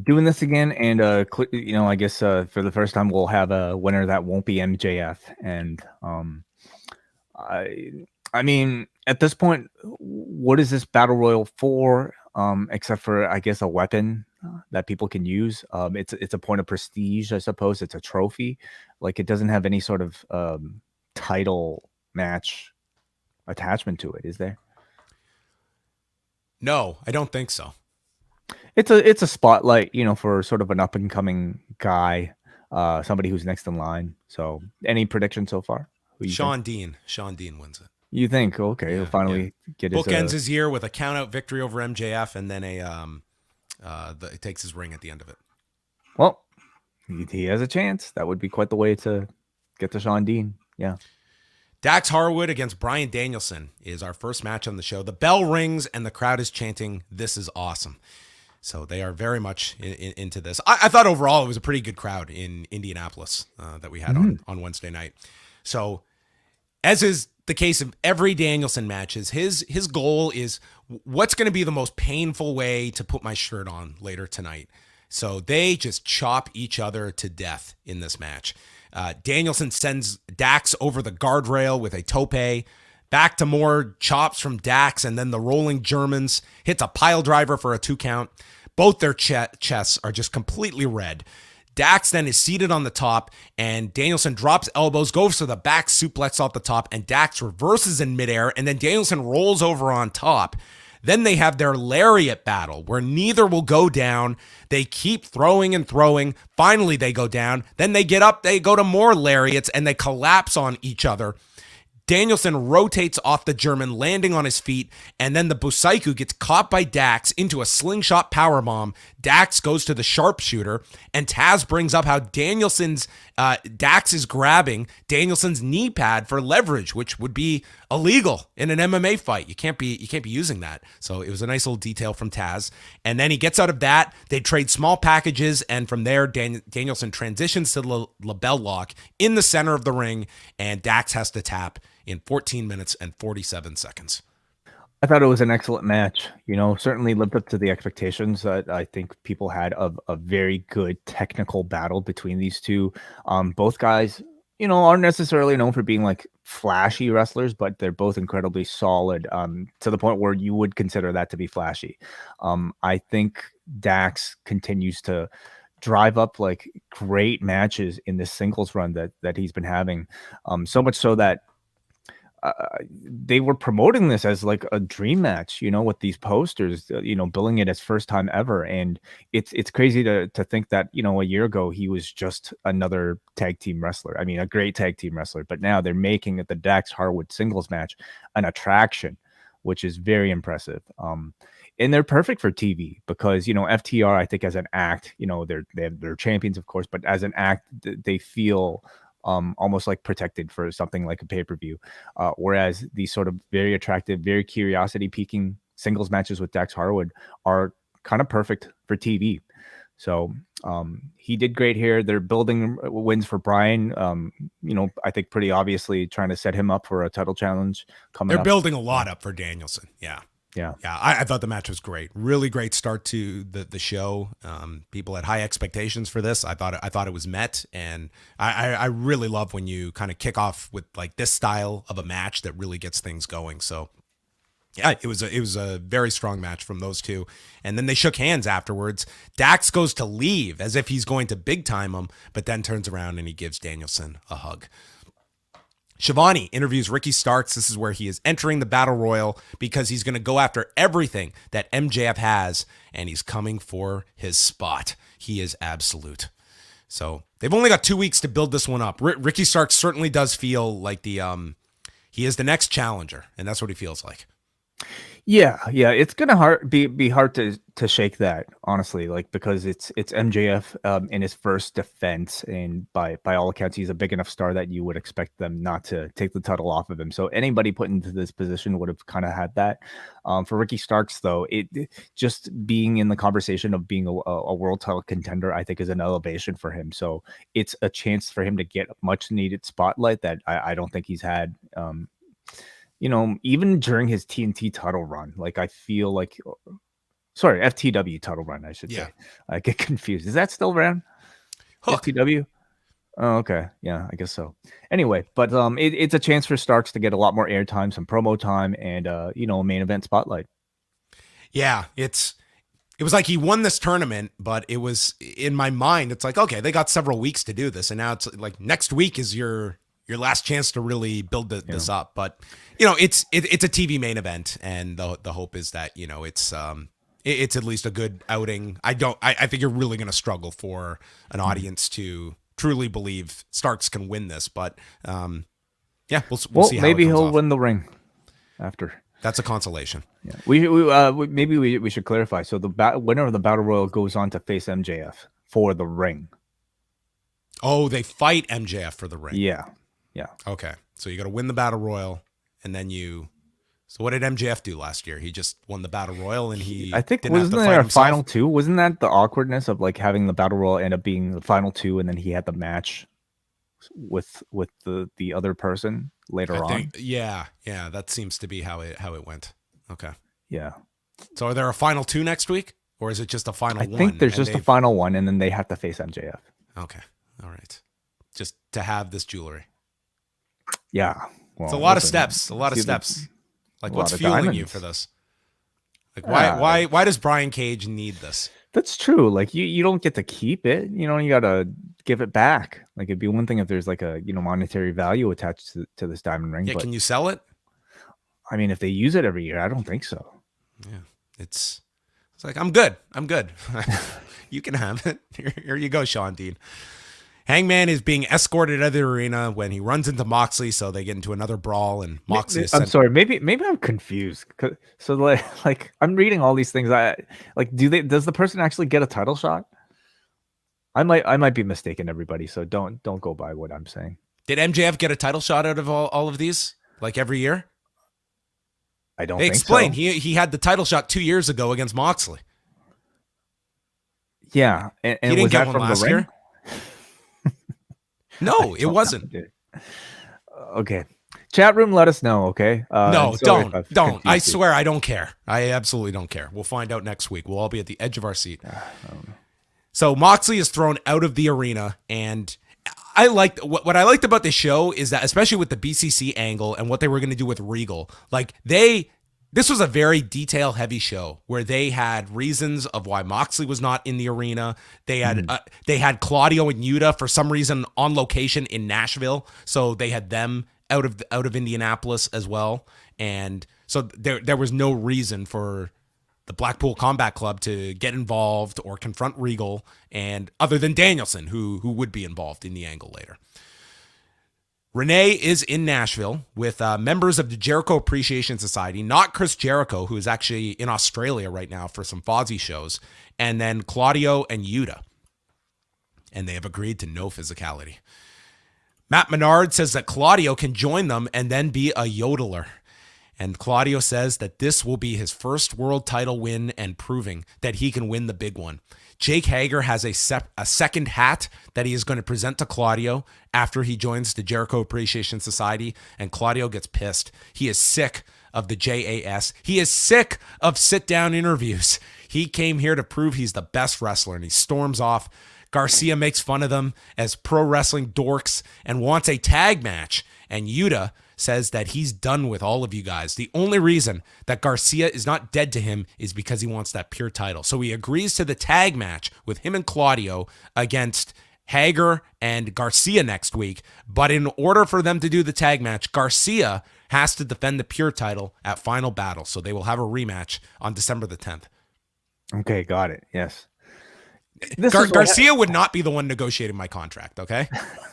Speaker 3: doing this again. And, I guess for the first time, we'll have a winner that won't be MJF. And I mean, at this point, what is this Battle Royal for? Except for, I guess, a weapon that people can use. It's a point of prestige, I suppose. It's a trophy. Like, it doesn't have any sort of title match attachment to it, is there?
Speaker 2: No, I don't think so.
Speaker 3: It's a spotlight, for sort of an up and coming guy, somebody who's next in line. So, any prediction so far?
Speaker 2: Sean Dean wins it.
Speaker 3: You think? Okay, he'll finally get his
Speaker 2: bookends his year with a count-out victory over MJF, and then it takes his ring at the end of it.
Speaker 3: Well, he has a chance. That would be quite the way to get to Sean Dean. Yeah.
Speaker 2: Dax Harwood against Bryan Danielson is our first match on the show. The bell rings and the crowd is chanting, "This is awesome." So they are very much into this. I thought overall it was a pretty good crowd in Indianapolis that we had on Wednesday night. So as is the case of every Danielson matches, his goal is what's going to be the most painful way to put my shirt on later tonight. So they just chop each other to death in this match. Danielson sends Dax over the guardrail with a tope. Back to more chops from Dax, and then the rolling Germans hits a pile driver for a 2 count. Both their chests are just completely red. Dax then is seated on the top, and Danielson drops elbows, goes for the back suplex off the top, and Dax reverses in midair, and then Danielson rolls over on top. Then they have their lariat battle where neither will go down. They keep throwing and throwing. Finally, they go down. Then they get up, they go to more lariats, and they collapse on each other. Danielson rotates off the German, landing on his feet, and then the Busaiku gets caught by Dax into a slingshot powerbomb. Dax goes to the sharpshooter, and Taz brings up how Dax is grabbing Danielson's knee pad for leverage, which would be illegal in an MMA fight. You can't be using that. So it was a nice little detail from Taz. And then he gets out of that. They trade small packages, and from there, Danielson transitions to the label lock in the center of the ring, and Dax has to tap in 14 minutes and 47 seconds.
Speaker 3: I thought it was an excellent match. Certainly lived up to the expectations that I think people had of a very good technical battle between these two. Both guys, aren't necessarily known for being like flashy wrestlers, but they're both incredibly solid, to the point where you would consider that to be flashy. I think Dax continues to drive up like great matches in this singles run that he's been having. So much so that they were promoting this as like a dream match, with these posters, billing it as first time ever. And it's crazy to think that, a year ago he was just another tag team wrestler. I mean, a great tag team wrestler, but now they're making it the Dax Harwood singles match an attraction, which is very impressive. And they're perfect for TV because, FTR, I think as an act, they're champions, of course, but as an act, they feel almost like protected for something like a pay-per-view. Whereas these sort of very attractive, very curiosity-piquing singles matches with Dax Harwood are kind of perfect for TV. So he did great here. They're building wins for Bryan. I think pretty obviously trying to set him up for a title challenge coming up.
Speaker 2: They're building a lot up for Danielson. Yeah.
Speaker 3: Yeah.
Speaker 2: I thought the match was great. Really great start to the show. People had high expectations for this. I thought it was met, and I really love when you kind of kick off with like this style of a match that really gets things going. So yeah, it was a very strong match from those two. And then they shook hands afterwards. Dax goes to leave as if he's going to big time him, but then turns around and he gives Danielson a hug. Shivani interviews Ricky Starks. This is where he is entering the Battle Royal because he's going to go after everything that MJF has, and he's coming for his spot. He is absolute. So they've only got 2 weeks to build this one up. Ricky Starks certainly does feel like he is the next challenger, and that's what he feels like.
Speaker 3: Yeah, it's gonna be hard to shake that, honestly, like because it's MJF in his first defense, and by all accounts he's a big enough star that you would expect them not to take the title off of him. So anybody put into this position would have kind of had that. For Ricky Starks, though, it just being in the conversation of being a world title contender, I think, is an elevation for him. So it's a chance for him to get much needed spotlight that I don't think he's had. Even during his TNT title run, like I feel like, sorry, FTW title run, I should say. I get confused. Is that still around? FTW? Oh, okay. Yeah, I guess so. Anyway, but it's a chance for Starks to get a lot more airtime, some promo time, and main event spotlight.
Speaker 2: Yeah, it was like he won this tournament, but it was in my mind, it's like, okay, they got several weeks to do this, and now it's like next week is your last chance to really build this up. But it's a TV main event, and the hope is that it's at least a good outing. I think you're really going to struggle for an audience to truly believe Starks can win this, but we'll see how
Speaker 3: maybe he'll
Speaker 2: off.
Speaker 3: win the ring after.
Speaker 2: That's a consolation.
Speaker 3: Yeah, maybe we should clarify. So the winner of the Battle Royal goes on to face MJF for the ring.
Speaker 2: Oh, they fight MJF for the ring.
Speaker 3: Yeah.
Speaker 2: Okay. So you got to win the Battle Royal, and then So what did MJF do last year? He just won the Battle Royal, and
Speaker 3: I think wasn't there a final two? Wasn't that the awkwardness of like having the Battle Royal end up being the final two, and then he had the match with the other person later on?
Speaker 2: Yeah. That seems to be how it went. Okay.
Speaker 3: Yeah.
Speaker 2: So are there a final two next week, or is it just a final one?
Speaker 3: I think there's just a final one, and then they have to face MJF.
Speaker 2: Okay. All right. Just to have this jewelry.
Speaker 3: Yeah.
Speaker 2: Well, it's a lot of steps. Like, what's fueling you for this? Like, why does Brian Cage need this?
Speaker 3: That's true. Like, you don't get to keep it. You got to give it back. Like, it'd be one thing if there's like a monetary value attached to this diamond ring.
Speaker 2: Yeah,
Speaker 3: but,
Speaker 2: can you sell it?
Speaker 3: I mean, if they use it every year, I don't think so.
Speaker 2: Yeah, it's like I'm good. You can have it. Here you go, Sean Dean. Hangman is being escorted out of the arena when he runs into Moxley, so they get into another brawl, and Moxley is
Speaker 3: I'm sorry, maybe I'm confused. So like I'm reading all these things. Does the person actually get a title shot? I might be mistaken, everybody. So don't go by what I'm saying.
Speaker 2: Did MJF get a title shot out of all of these? Like every year?
Speaker 3: I don't.
Speaker 2: They
Speaker 3: think
Speaker 2: explained
Speaker 3: so.
Speaker 2: He had the title shot 2 years ago against Moxley.
Speaker 3: Yeah, and
Speaker 2: he didn't
Speaker 3: was
Speaker 2: get
Speaker 3: that
Speaker 2: one
Speaker 3: from
Speaker 2: last
Speaker 3: the ring?
Speaker 2: year. No, it wasn't.
Speaker 3: Okay. Chat room, let us know, okay?
Speaker 2: No, don't. I swear I don't care. I absolutely don't care. We'll find out next week. We'll all be at the edge of our seat. So Moxley is thrown out of the arena, and I liked what I liked about the show is that, especially with the BCC angle and what they were going to do with Regal, like this was a very detail heavy show where they had reasons of why Moxley was not in the arena. They had Claudio and Yuta for some reason on location in Nashville, so they had them out of Indianapolis as well, and so there was no reason for the Blackpool Combat Club to get involved or confront Regal, and other than Danielson, who would be involved in the angle later. Renee is in Nashville with members of the Jericho Appreciation Society, not Chris Jericho, who is actually in Australia right now for some Fozzy shows, and then Claudio and Yuta. And they have agreed to no physicality. Matt Menard says that Claudio can join them and then be a yodeler. And Claudio says that this will be his first world title win and proving that he can win the big one. Jake Hager has a second hat that he is going to present to Claudio after he joins the Jericho Appreciation Society, and Claudio gets pissed. He is sick of the JAS. He is sick of sit-down interviews. He came here to prove he's the best wrestler, and he storms off. Garcia makes fun of them as pro wrestling dorks and wants a tag match, and Yuta says that he's done with all of you guys. The only reason that Garcia is not dead to him is because he wants that pure title. So he agrees to the tag match with him and Claudio against Hager and Garcia next week. But in order for them to do the tag match, Garcia has to defend the pure title at Final Battle. So they will have a rematch on December the 10th.
Speaker 3: Okay, got it. Yes.
Speaker 2: Garcia would not be the one negotiating my contract, okay?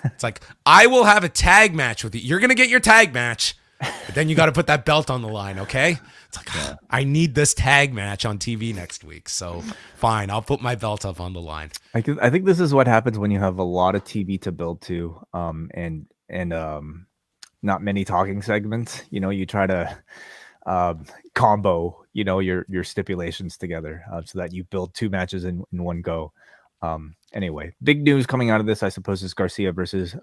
Speaker 2: It's like, I will have a tag match with you. You're going to get your tag match, but then you got to put that belt on the line, okay? It's like, I need this tag match on TV next week, so fine, I'll put my belt up on the line.
Speaker 3: I think this is what happens when you have a lot of TV to build to, and not many talking segments. You know, you try to combo, you know, your stipulations together so that you build two matches in one go. Anyway, big news coming out of this, I suppose, is Garcia versus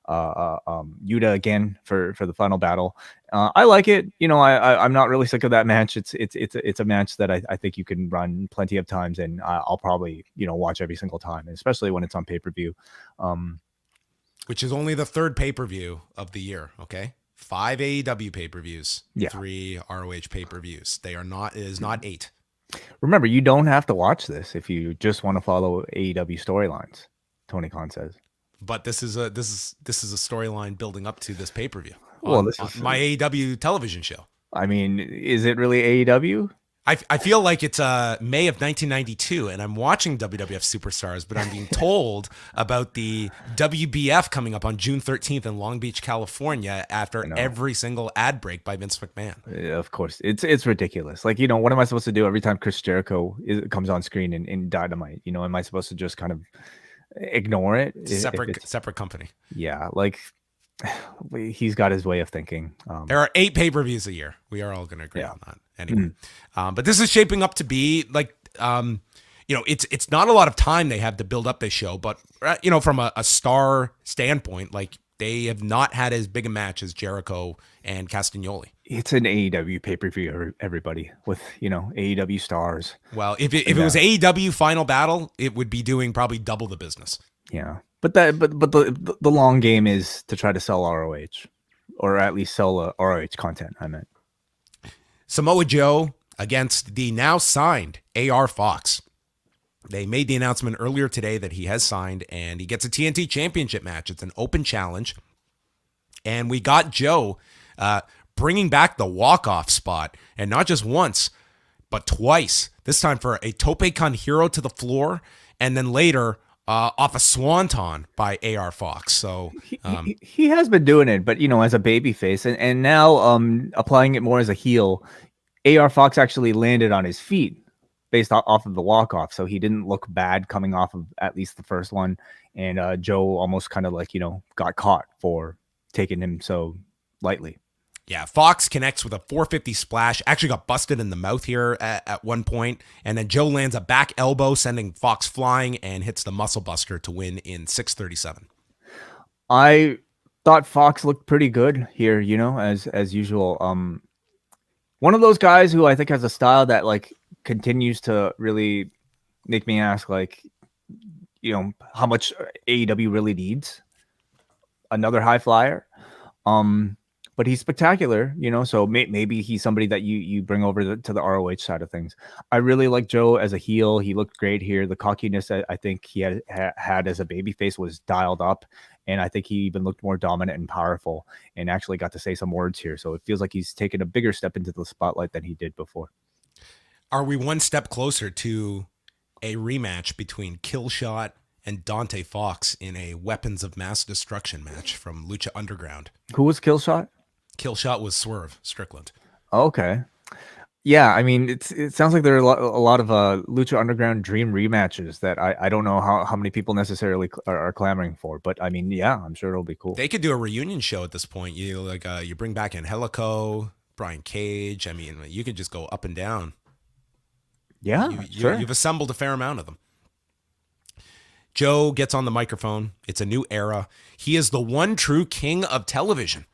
Speaker 3: Yuta again for the Final Battle. I like it. You know, I'm not really sick of that match. It's a match that I think you can run plenty of times, and I'll probably, you know, watch every single time, especially when it's on pay-per-view.
Speaker 2: Which is only the third pay-per-view of the year, okay? 5 AEW pay-per-views, 3 ROH pay-per-views. It is not 8.
Speaker 3: Remember, you don't have to watch this if you just want to follow AEW storylines, Tony Khan says.
Speaker 2: But this is a storyline building up to this pay-per-view.
Speaker 3: This is
Speaker 2: my AEW television show.
Speaker 3: I mean, is it really AEW?
Speaker 2: I feel like it's May of 1992, and I'm watching WWF Superstars, but I'm being told about the WBF coming up on June 13th in Long Beach, California, after every single ad break by Vince McMahon.
Speaker 3: Yeah, of course, it's ridiculous. Like, you know, what am I supposed to do every time Chris Jericho comes on screen in Dynamite? You know, am I supposed to just kind of ignore it?
Speaker 2: Separate company.
Speaker 3: Yeah, like, he's got his way of thinking.
Speaker 2: There are 8 pay-per-views a year. We are all going to agree on that. Anyway, but this is shaping up to be like, you know, it's not a lot of time they have to build up this show, but you know, from a star standpoint, like, they have not had as big a match as Jericho and Castagnoli.
Speaker 3: It's an AEW pay-per-view, everybody, with, you know, AEW stars.
Speaker 2: Well, if it was AEW Final Battle, it would be doing probably double the business.
Speaker 3: Yeah, but the long game is to try to sell ROH, or at least sell ROH content. I meant
Speaker 2: Samoa Joe against the now signed AR Fox. They made the announcement earlier today that he has signed, and he gets a TNT Championship match. It's an open challenge, and we got Joe bringing back the walk-off spot, and not just once, but twice. This time for a Tope Con Hero to the floor, and then later off a Swanton by AR Fox. So
Speaker 3: he has been doing it, but, you know, as a baby face, and now applying it more as a heel. AR Fox actually landed on his feet based off of the walk-off, so he didn't look bad coming off of at least the first one, and Joe almost kind of, like, you know, got caught for taking him so lightly.
Speaker 2: Yeah, Fox connects with a 450 splash, actually got busted in the mouth here at one point, and then Joe lands a back elbow, sending Fox flying, and hits the muscle buster to win in 6:37.
Speaker 3: I thought Fox looked pretty good here, you know, as usual. One of those guys who I think has a style that, like, continues to really make me ask, like, you know, how much AEW really needs. another high flyer. But he's spectacular, so maybe he's somebody that you bring over to the ROH side of things. I really like Joe as a heel. He looked great here. The cockiness I think he had as a babyface was dialed up, and I think he even looked more dominant and powerful and actually got to say some words here. So it feels like he's taken a bigger step into the spotlight than he did before.
Speaker 2: Are we one step closer to a rematch between Killshot and Dante Fox in a Weapons of Mass Destruction match from Lucha Underground?
Speaker 3: Who was Killshot?
Speaker 2: Killshot was Swerve Strickland.
Speaker 3: Okay. Yeah, I mean, it sounds like there are a lot of Lucha Underground dream rematches that I don't know how many people necessarily are clamoring for, but I mean, yeah, I'm sure it'll be cool.
Speaker 2: They could do a reunion show at this point. You bring back Angelico, Brian Cage. I mean, you could just go up and down.
Speaker 3: Yeah, sure.
Speaker 2: You've assembled a fair amount of them. Joe gets on the microphone. It's a new era. He is the one true king of television.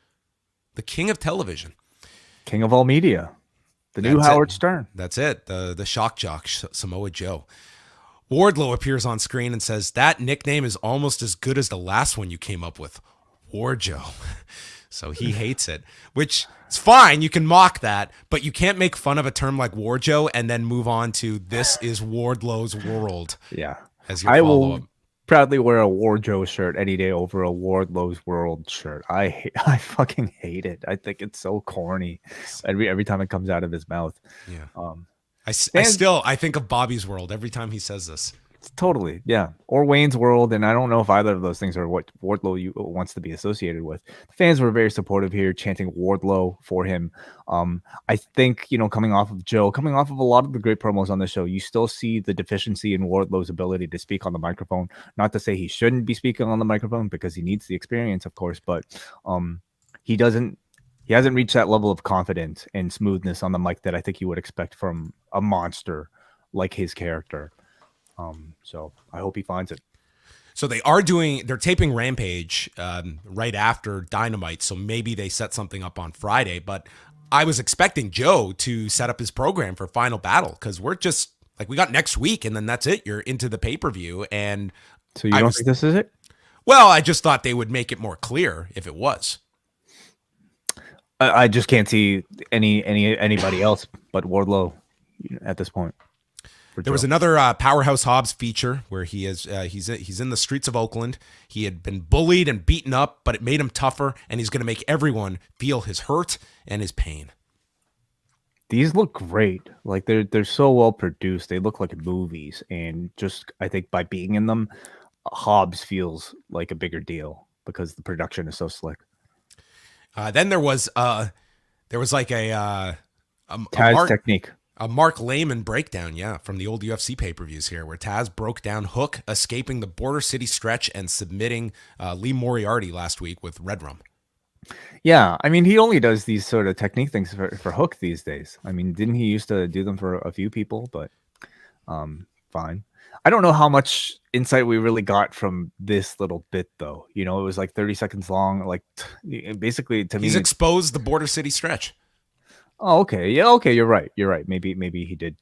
Speaker 2: The king of television.
Speaker 3: King of all media. The new Howard Stern.
Speaker 2: That's it. The shock jock, Samoa Joe. Wardlow appears on screen and says, that nickname is almost as good as the last one you came up with, War Joe. So he hates it, which is fine. You can mock that, but you can't make fun of a term like War Joe and then move on to this is Wardlow's world.
Speaker 3: Yeah.
Speaker 2: As your follow-up.
Speaker 3: Proudly wear a War Joe shirt any day over a Wardlow's World shirt. I fucking hate it. I think it's so corny every time it comes out of his mouth.
Speaker 2: Yeah. I think of Bobby's World every time he says this.
Speaker 3: Totally, yeah. Or Wayne's World, and I don't know if either of those things are what Wardlow wants to be associated with. The fans were very supportive here, chanting Wardlow for him. I think, coming off of Joe, coming off of a lot of the great promos on the show, you still see the deficiency in Wardlow's ability to speak on the microphone. Not to say he shouldn't be speaking on the microphone, because he needs the experience, of course, but he hasn't reached that level of confidence and smoothness on the mic that I think you would expect from a monster like his character. So I hope he finds it.
Speaker 2: So they're taping Rampage right after Dynamite, so maybe they set something up on Friday, but I was expecting Joe to set up his program for Final Battle, because we're just like, we got next week and then that's it. You're into the pay-per-view. And
Speaker 3: so you don't think this is it?
Speaker 2: Well, I just thought they would make it more clear if it was.
Speaker 3: I just can't see anybody else but Wardlow at this point.
Speaker 2: There was another Powerhouse Hobbs feature where he's in the streets of Oakland. He had been bullied and beaten up, but it made him tougher, and he's going to make everyone feel his hurt and his pain.
Speaker 3: These look great. Like they're so well produced. They look like movies, and just I think by being in them, Hobbs feels like a bigger deal because the production is so slick.
Speaker 2: Then there was like a
Speaker 3: Taz technique.
Speaker 2: A Mark Lehman breakdown, from the old UFC pay-per-views here, where Taz broke down Hook escaping the Border City stretch and submitting Lee Moriarty last week with Red Rum.
Speaker 3: Yeah, I mean, he only does these sort of technique things for Hook these days. I mean, didn't he used to do them for a few people? But fine. I don't know how much insight we really got from this little bit, though. It was like 30 seconds long. Like, basically, to me,
Speaker 2: he's exposed the Border City stretch.
Speaker 3: Oh, okay. Yeah, okay, you're right. Maybe he did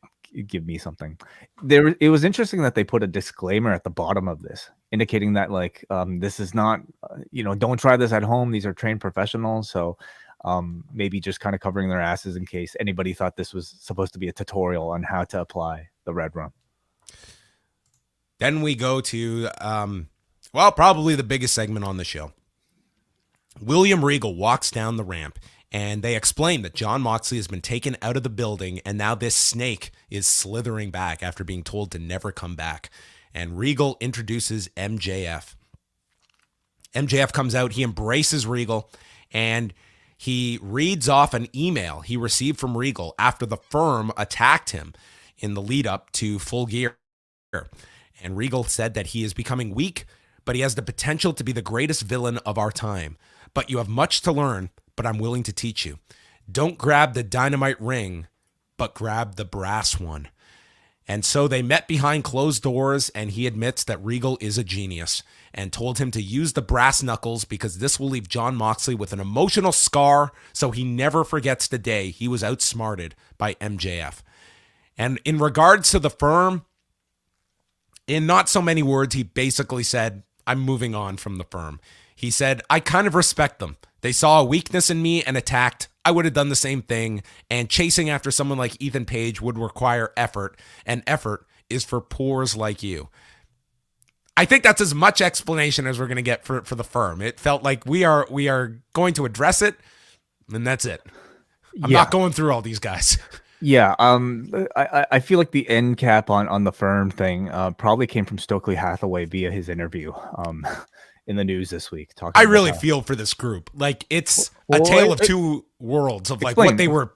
Speaker 3: give me something. It was interesting that they put a disclaimer at the bottom of this, indicating that this is not, don't try this at home. These are trained professionals. So maybe just kind of covering their asses in case anybody thought this was supposed to be a tutorial on how to apply the Red Rum.
Speaker 2: Then we go to, probably the biggest segment on the show. William Regal walks down the ramp, and they explain that Jon Moxley has been taken out of the building, and now this snake is slithering back after being told to never come back. And Regal introduces MJF. MJF comes out, he embraces Regal, and he reads off an email he received from Regal after the Firm attacked him in the lead up to Full Gear. And Regal said that he is becoming weak, but he has the potential to be the greatest villain of our time. But you have much to learn, but I'm willing to teach you. Don't grab the dynamite ring, but grab the brass one. And so they met behind closed doors, and he admits that Regal is a genius and told him to use the brass knuckles because this will leave Jon Moxley with an emotional scar so he never forgets the day he was outsmarted by MJF. And in regards to the Firm, in not so many words, he basically said, I'm moving on from the Firm. He said, I kind of respect them. They saw a weakness in me and attacked. I would have done the same thing. And chasing after someone like Ethan Page would require effort. And effort is for poors like you. I think that's as much explanation as we're going to get for the firm. It felt like we are going to address it, and that's it. I'm not going through all these guys.
Speaker 3: Yeah, I feel like the end cap on the firm thing probably came from Stokely Hathaway via his interview in the news this week.
Speaker 2: I really feel for this group. Like, it's a tale of two worlds of like what they were.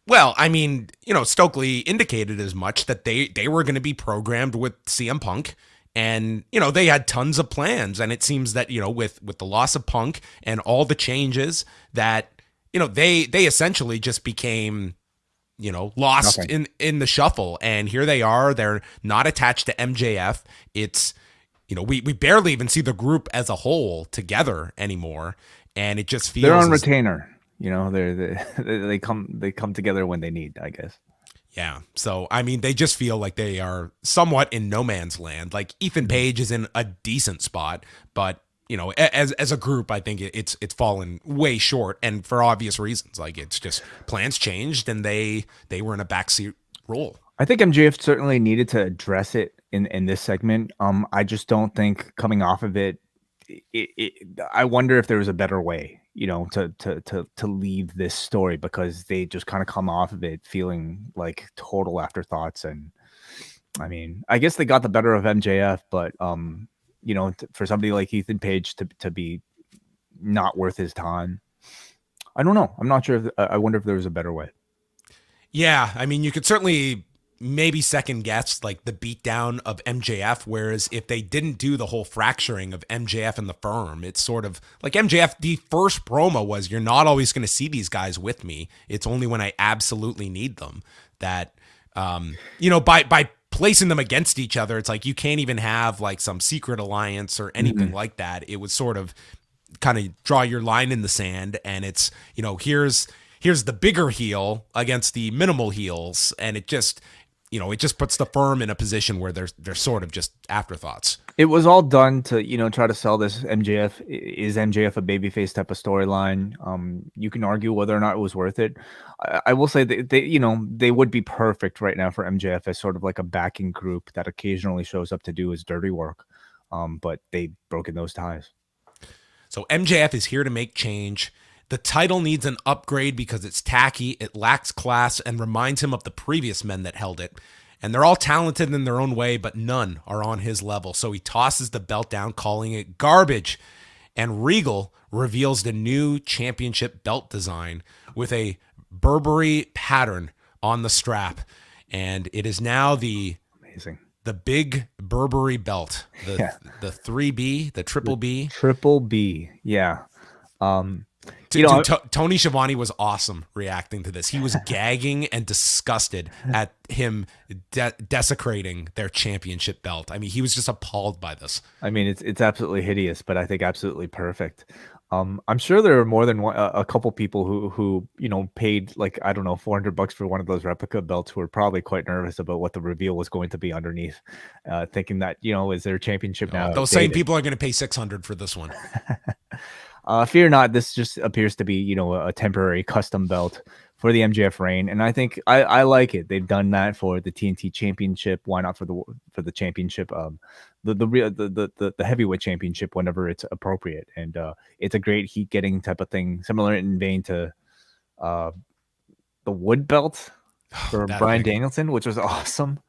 Speaker 2: Well, I mean, Stokely indicated as much, that they were going to be programmed with CM Punk. And, they had tons of plans. And it seems that, with the loss of Punk and all the changes that, they essentially just became, lost in the shuffle. And here they are. They're not attached to MJF. It's, we barely even see the group as a whole together anymore. And it just feels
Speaker 3: they're on retainer. They come together when they need, I guess.
Speaker 2: Yeah. So, I mean, they just feel like they are somewhat in no man's land. Like, Ethan Page is in a decent spot, but, as a group, I think it's fallen way short, and for obvious reasons. Like, it's just plans changed and they were in a backseat role.
Speaker 3: I think MJF certainly needed to address it in this segment. I just don't think coming off of it, I wonder if there was a better way, to leave this story, because they just kind of come off of it feeling like total afterthoughts. And I mean, I guess they got the better of MJF, but for somebody like Ethan Page to be not worth his time, I don't know. I'm not sure. I wonder if there was a better way.
Speaker 2: Yeah, I mean, you could certainly maybe second guess like the beatdown of MJF, whereas if they didn't do the whole fracturing of MJF and the firm, it's sort of like MJF, the first promo was, you're not always going to see these guys with me. It's only when I absolutely need them. That, by placing them against each other, it's like you can't even have like some secret alliance or anything like that. It was sort of kind of draw your line in the sand, and it's, here's the bigger heel against the minimal heels, and it just puts the firm in a position where they're sort of just afterthoughts. It
Speaker 3: was all done to, try to sell this MJF. Is MJF a babyface type of storyline? You can argue whether or not it was worth it. I will say that they would be perfect right now for MJF as sort of like a backing group that occasionally shows up to do his dirty work. But they've broken those ties.
Speaker 2: So MJF is here to make change. The title needs an upgrade because it's tacky, it lacks class, and reminds him of the previous men that held it. And they're all talented in their own way, but none are on his level. So he tosses the belt down, calling it garbage. And Regal reveals the new championship belt design with a Burberry pattern on the strap. And it is now the big Burberry belt, the 3B, the triple B.
Speaker 3: Triple B, yeah.
Speaker 2: Tony Schiavone was awesome reacting to this. He was gagging and disgusted at him desecrating their championship belt. I mean, he was just appalled by this.
Speaker 3: I mean, it's absolutely hideous, but I think absolutely perfect. I'm sure there are more than a couple people who paid like, I don't know, $400 for one of those replica belts, who were probably quite nervous about what the reveal was going to be underneath, thinking that, is their championship now.
Speaker 2: Those same people are going to pay $600 for this one.
Speaker 3: Fear not, this just appears to be, a temporary custom belt for the MJF reign, and I think I like it. They've done that for the TNT Championship. Why not for the championship, the heavyweight championship whenever it's appropriate? And it's a great heat getting type of thing, similar in vein to the wood belt for Bryan Danielson, which was awesome.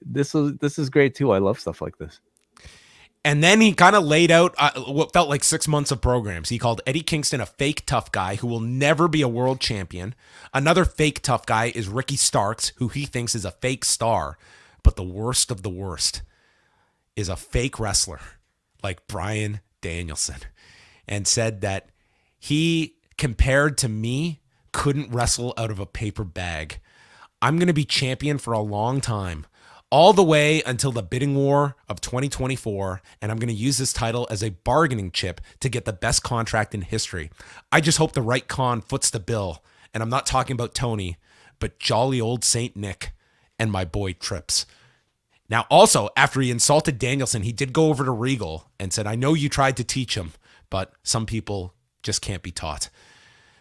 Speaker 3: This is great too. I love stuff like this.
Speaker 2: And then he kind of laid out what felt like 6 months of programs. He called Eddie Kingston a fake tough guy who will never be a world champion. Another fake tough guy is Ricky Starks, who he thinks is a fake star. But the worst of the worst is a fake wrestler like Bryan Danielson, and said that he, compared to me, couldn't wrestle out of a paper bag. I'm going to be champion for a long time, all the way until the bidding war of 2024, and I'm going to use this title as a bargaining chip to get the best contract in history. I just hope the right con foots the bill, and I'm not talking about Tony, but jolly old Saint Nick and my boy Trips. Now, also, after he insulted Danielson, he did go over to Regal and said, I know you tried to teach him, but some people just can't be taught.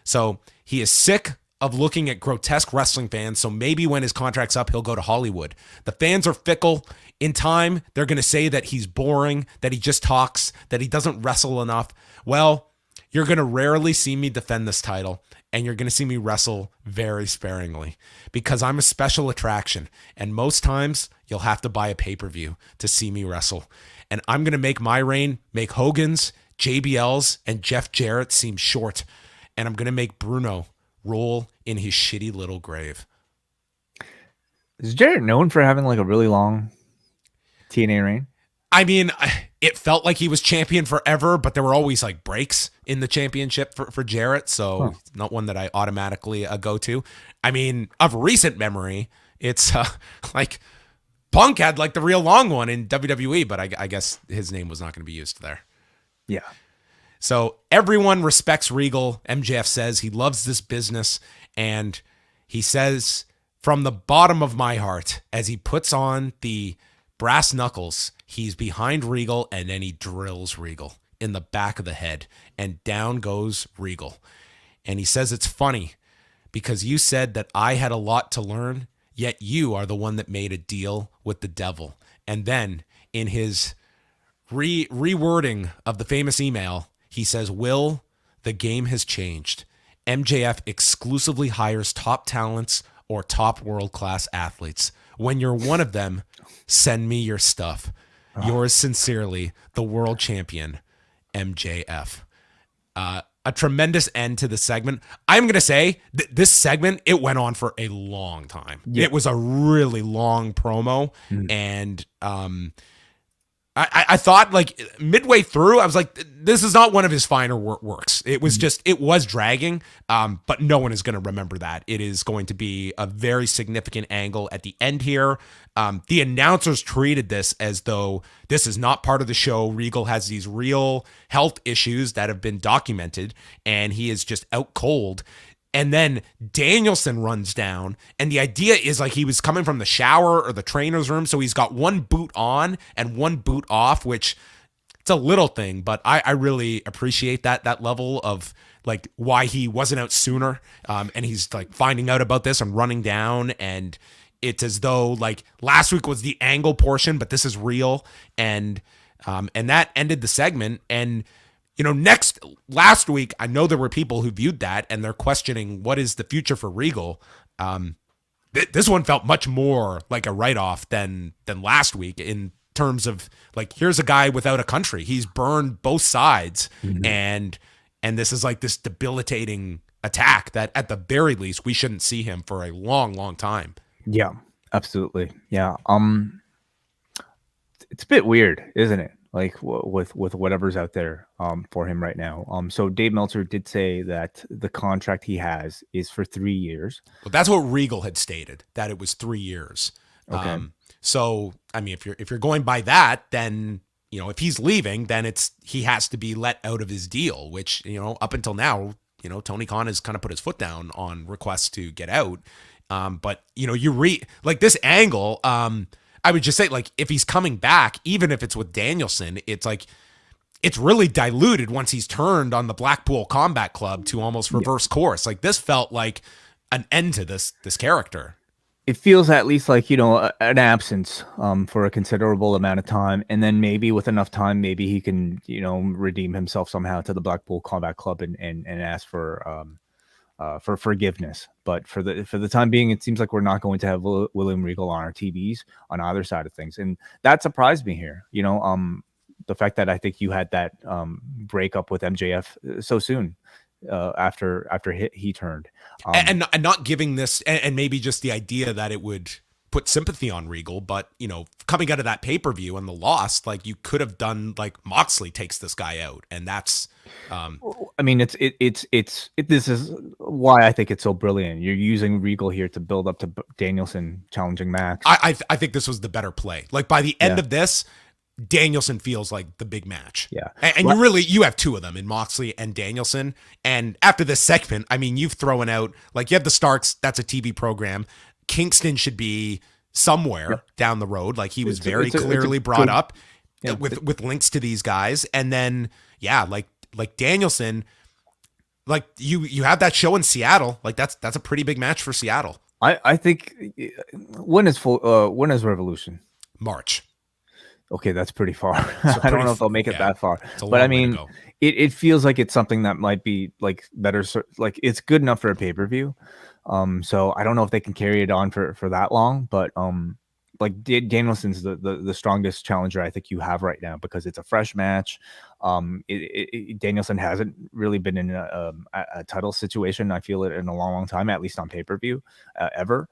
Speaker 2: So he is sick of looking at grotesque wrestling fans, so maybe when his contract's up, he'll go to Hollywood. The fans are fickle. In time, they're going to say that he's boring, that he just talks, that he doesn't wrestle enough. Well, you're going to rarely see me defend this title, and you're going to see me wrestle very sparingly because I'm a special attraction, and most times you'll have to buy a pay-per-view to see me wrestle. And I'm going to make my reign make Hogan's, JBL's, and Jeff Jarrett seem short, and I'm going to make Bruno roll in his shitty little grave.
Speaker 3: Is Jarrett known for having like a really long TNA reign?
Speaker 2: I mean, it felt like he was champion forever, but there were always like breaks in the championship for Jarrett, so not one that I automatically go to. I mean, of recent memory, it's like Punk had like the real long one in WWE, but I guess his name was not going to be used there.
Speaker 3: Yeah.
Speaker 2: So everyone respects Regal. MJF says he loves this business, and he says, from the bottom of my heart, as he puts on the brass knuckles, he's behind Regal, and then he drills Regal in the back of the head, and down goes Regal. And he says it's funny because you said that I had a lot to learn, yet you are the one that made a deal with the devil. And then in his rewording of the famous email, he says, Will, the game has changed. MJF exclusively hires top talents or top world-class athletes. When you're one of them, send me your stuff. Yours sincerely, the world champion, MJF. A tremendous end to the segment. I'm going to say this segment, it went on for a long time. Yeah. It was a really long promo. And I thought like midway through, I was like, this is not one of his finer works. It was just, it was dragging, but no one is going to remember that. It is going to be a very significant angle at the end here. The announcers treated this as though this is not part of the show. Regal has these real health issues that have been documented, and he is just out cold. And then Danielson runs down, and the idea is like he was coming from the shower or the trainer's room, so he's got one boot on and one boot off, which it's a little thing, but I really appreciate that level of like why he wasn't out sooner. And he's like finding out about this and running down, and it's as though like last week was the angle portion, but this is real, and that ended the segment. And you know, last week, I know there were people who viewed that and they're questioning what is the future for Regal. This one felt much more like a write-off than last week in terms of like, here's a guy without a country. He's burned both sides, and this is like this debilitating attack that at the very least we shouldn't see him for a long, long time.
Speaker 3: Yeah, absolutely. Yeah. It's a bit weird, isn't it? Like with whatever's out there for him right now. So Dave Meltzer did say that the contract he has is for 3 years.
Speaker 2: Well, that's what Regal had stated, that it was 3 years.
Speaker 3: Okay.
Speaker 2: So I mean, if you're going by that, then you know if he's leaving, then he has to be let out of his deal. Which you know up until now, you know Tony Khan has kind of put his foot down on requests to get out. But you know like this angle. I would just say, like, if he's coming back, even if it's with Danielson, it's like, it's really diluted once he's turned on the Blackpool Combat Club to almost reverse course. Like, this felt like an end to this character.
Speaker 3: It feels at least like, you know, an absence for a considerable amount of time. And then maybe with enough time, maybe he can, you know, redeem himself somehow to the Blackpool Combat Club and ask for forgiveness. But for the time being, it seems like we're not going to have William Regal on our TVs on either side of things, and that surprised me here. You know, the fact that I think you had that breakup with MJF so soon after he turned,
Speaker 2: and not giving this, and maybe just the idea that it would put sympathy on Regal, but you know, coming out of that pay-per-view and the loss, like you could have done like Moxley takes this guy out, and that's
Speaker 3: I mean, this is why I think it's so brilliant. You're using Regal here to build up to Danielson challenging Max.
Speaker 2: I think this was the better play. Like by the end of this, Danielson feels like the big match.
Speaker 3: Yeah.
Speaker 2: And you have two of them in Moxley and Danielson. And after this segment, I mean, you've thrown out, like you have the Starks, that's a TV program. Kingston should be somewhere down the road. Like he was very clearly brought up with links to these guys. And then, like Danielson, like you have that show in Seattle. Like that's a pretty big match for Seattle.
Speaker 3: I think when is Revolution?
Speaker 2: March.
Speaker 3: Okay, that's pretty far. I don't know if they'll make it that far, but I mean, it feels like it's something that might be like better. Like it's good enough for a pay-per-view. So I don't know if they can carry it on for that long, but like Danielson's the strongest challenger I think you have right now because it's a fresh match. Danielson hasn't really been in a title situation. I feel it in a long time, at least on pay-per-view, ever.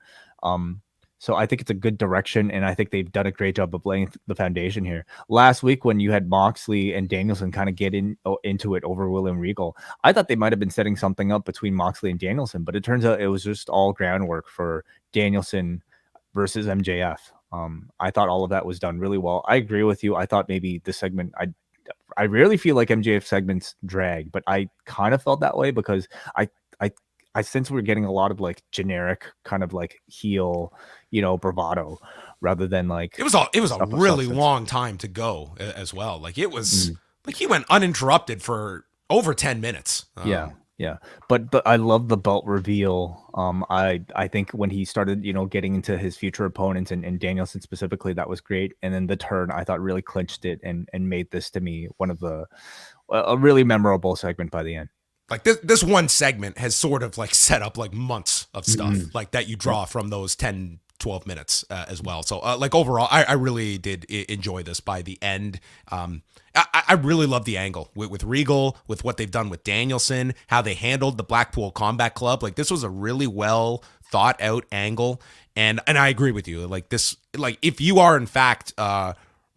Speaker 3: So I think it's a good direction, and I think they've done a great job of laying the foundation here. Last week, when you had Moxley and Danielson kind of get into it over William Regal, I thought they might have been setting something up between Moxley and Danielson, but it turns out it was just all groundwork for Danielson versus MJF. I thought all of that was done really well. I agree with you. I thought maybe this segment, I rarely feel like MJF segments drag, but I kind of felt that way because I sense we're getting a lot of like generic kind of like heel, bravado rather than like
Speaker 2: it was a really long time to go as well. Like it was like he went uninterrupted for over 10 minutes.
Speaker 3: Yeah. But I love the belt reveal. I think when he started, getting into his future opponents and Danielson specifically, that was great. And then the turn I thought really clinched it and made this to me one of a really memorable segment by the end.
Speaker 2: Like this one segment has sort of like set up like months of stuff like that you draw from those 10, 12 minutes as well. So like overall, I really did enjoy this by the end. I really love the angle with Regal, with what they've done with Danielson, how they handled the Blackpool Combat Club. Like this was a really well thought out angle. And I agree with you. Like this, like if you are in fact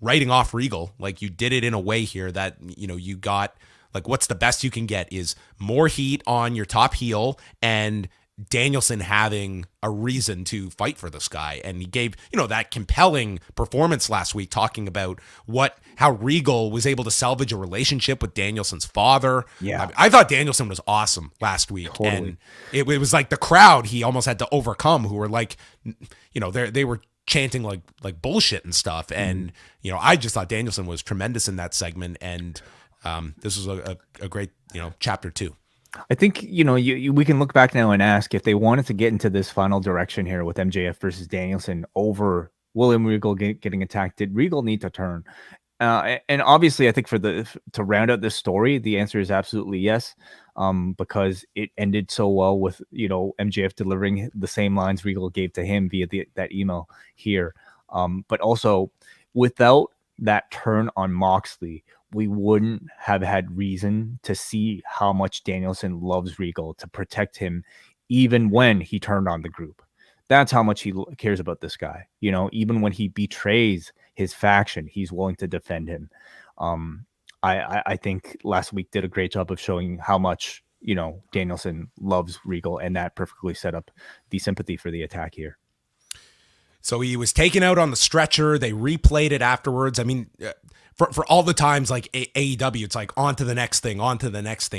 Speaker 2: writing off Regal, like you did it in a way here that, you got like what's the best you can get is more heat on your top heel and Danielson having a reason to fight for this guy. And he gave, that compelling performance last week talking about how Regal was able to salvage a relationship with Danielson's father.
Speaker 3: Yeah.
Speaker 2: I thought Danielson was awesome last week. Totally. And it was like the crowd he almost had to overcome who were like, they were chanting like bullshit and stuff. And, I just thought Danielson was tremendous in that segment. And this was a great, chapter 2.
Speaker 3: I think, we can look back now and ask if they wanted to get into this final direction here with MJF versus Danielson over William Regal getting attacked. Did Regal need to turn? And obviously, I think to round out this story, the answer is absolutely yes, because it ended so well with, MJF delivering the same lines Regal gave to him via that email here. But also, without that turn on Moxley, we wouldn't have had reason to see how much Danielson loves Regal to protect him, even when he turned on the group. That's how much he cares about this guy. Even when he betrays his faction, he's willing to defend him. I think last week did a great job of showing how much, Danielson loves Regal, and that perfectly set up the sympathy for the attack here.
Speaker 2: So he was taken out on the stretcher. They replayed it afterwards. I mean, for all the times like AEW, it's like on to the next thing.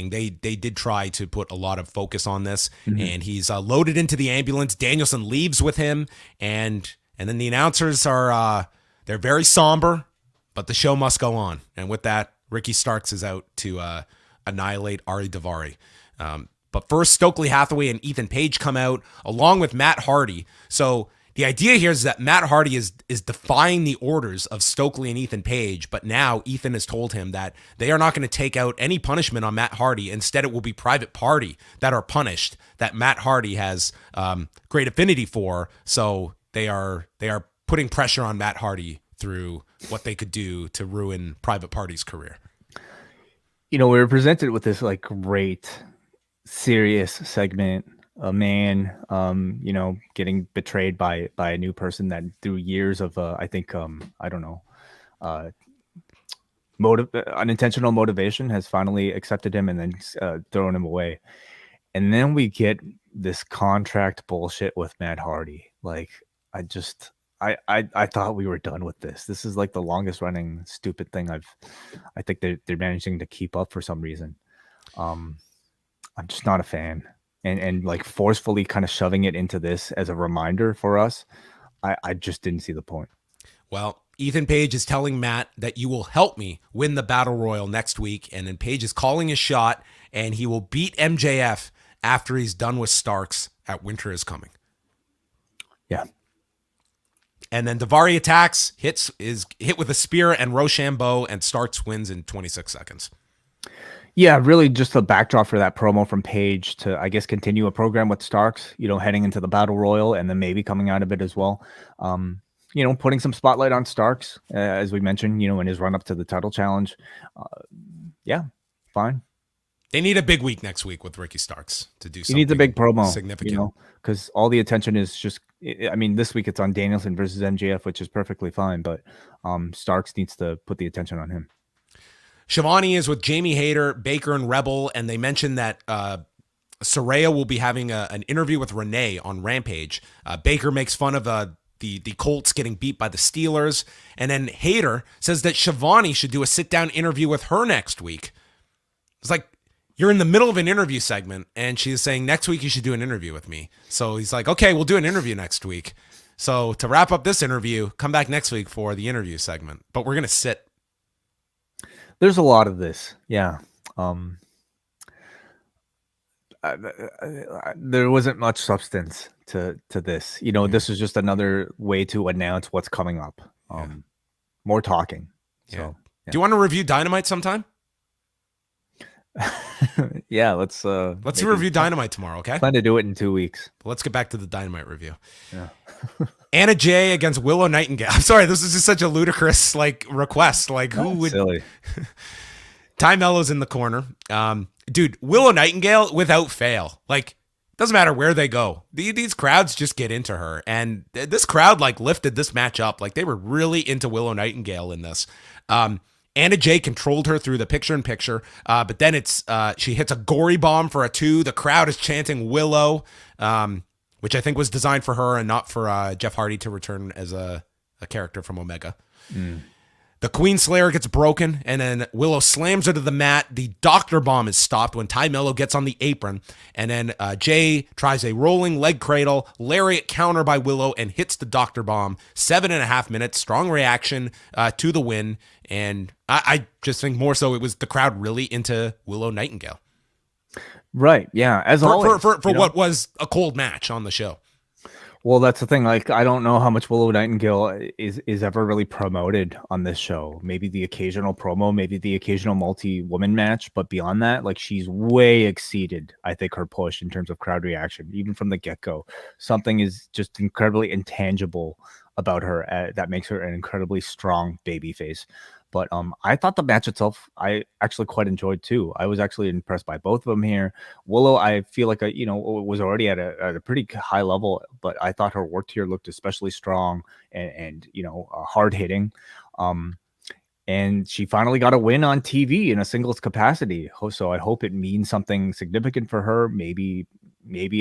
Speaker 2: They did try to put a lot of focus on this, and he's loaded into the ambulance. Danielson leaves with him, and then the announcers are they're very somber, but the show must go on. And with that, Ricky Starks is out to annihilate Ari Daivari. But first, Stokely Hathaway and Ethan Page come out along with Matt Hardy. So the idea here is that Matt Hardy is defying the orders of Stokely and Ethan Page, but now Ethan has told him that they are not going to take out any punishment on Matt Hardy. Instead, it will be Private Party that are punished, that Matt Hardy has great affinity for. So they are putting pressure on Matt Hardy through what they could do to ruin Private Party's career.
Speaker 3: We were presented with this like great, serious segment. A man, getting betrayed by a new person that through years of, unintentional motivation has finally accepted him and then thrown him away. And then we get this contract bullshit with Matt Hardy. Like, I thought we were done with this. This is like the longest running stupid thing I think they're managing to keep up for some reason. I'm just not a fan. And like forcefully kind of shoving it into this as a reminder for us. I just didn't see the point.
Speaker 2: Well, Ethan Page is telling Matt that you will help me win the Battle Royal next week. And then Page is calling his shot, and he will beat MJF after he's done with Starks at Winter is Coming.
Speaker 3: Yeah.
Speaker 2: And then Daivari attacks, is hit with a spear and Rochambeau, and Starks wins in 26 seconds.
Speaker 3: Yeah, really just a backdrop for that promo from Page to, I guess, continue a program with Starks, heading into the Battle Royal and then maybe coming out of it as well. Putting some spotlight on Starks, as we mentioned, in his run up to the title challenge. Yeah, fine.
Speaker 2: They need a big week next week with Ricky Starks to do something.
Speaker 3: He needs a big promo,
Speaker 2: significant.
Speaker 3: Because all the attention is just, this week it's on Danielson versus MJF, which is perfectly fine, but Starks needs to put the attention on him.
Speaker 2: Shivani is with Jamie Hayter, Baker, and Rebel, and they mentioned that Saraya will be having an interview with Renee on Rampage. Baker makes fun of the Colts getting beat by the Steelers, and then Hayter says that Shivani should do a sit-down interview with her next week. It's like, you're in the middle of an interview segment, and she's saying, next week you should do an interview with me. So he's like, okay, we'll do an interview next week. So to wrap up this interview, come back next week for the interview segment. But we're going to sit.
Speaker 3: There's a lot of this. Yeah. There wasn't much substance to this. This is just another way to announce what's coming up. More talking. So,
Speaker 2: yeah. Do you want to review Dynamite sometime?
Speaker 3: Yeah, let's
Speaker 2: review Dynamite tomorrow, okay?
Speaker 3: Plan to do it in 2 weeks.
Speaker 2: But let's get back to the Dynamite review.
Speaker 3: Yeah.
Speaker 2: Anna Jay against Willow Nightingale. I'm sorry, this is just such a ludicrous request. Who would?
Speaker 3: Silly.
Speaker 2: Ty Mello's in the corner. Dude, Willow Nightingale without fail. Doesn't matter where they go. These crowds just get into her, and this crowd lifted this match up. They were really into Willow Nightingale in this. Anna Jay controlled her through the picture-in-picture, but then she hits a gory bomb for a 2. The crowd is chanting Willow, which I think was designed for her and not for Jeff Hardy to return as a character from Omega. The Queen Slayer gets broken, and then Willow slams her to the mat. The Doctor Bomb is stopped when Ty Mello gets on the apron, and then Jay tries a rolling leg cradle, lariat counter by Willow, and hits the Doctor Bomb. 7.5 minutes, strong reaction to the win, and I just think more so it was the crowd really into Willow Nightingale.
Speaker 3: Right, yeah. As always,
Speaker 2: for what was a cold match on the show.
Speaker 3: Well, that's the thing. I don't know how much Willow Nightingale is ever really promoted on this show. Maybe the occasional promo, maybe the occasional multi-woman match, but beyond that, she's way exceeded, I think, her push in terms of crowd reaction, even from the get-go. Something is just incredibly intangible about her that makes her an incredibly strong babyface. But I thought the match itself, I actually quite enjoyed too. I was actually impressed by both of them here. Willow, I feel like was already at a pretty high level, but I thought her work here looked especially strong and hard hitting. And she finally got a win on TV in a singles capacity. So I hope it means something significant for her. Maybe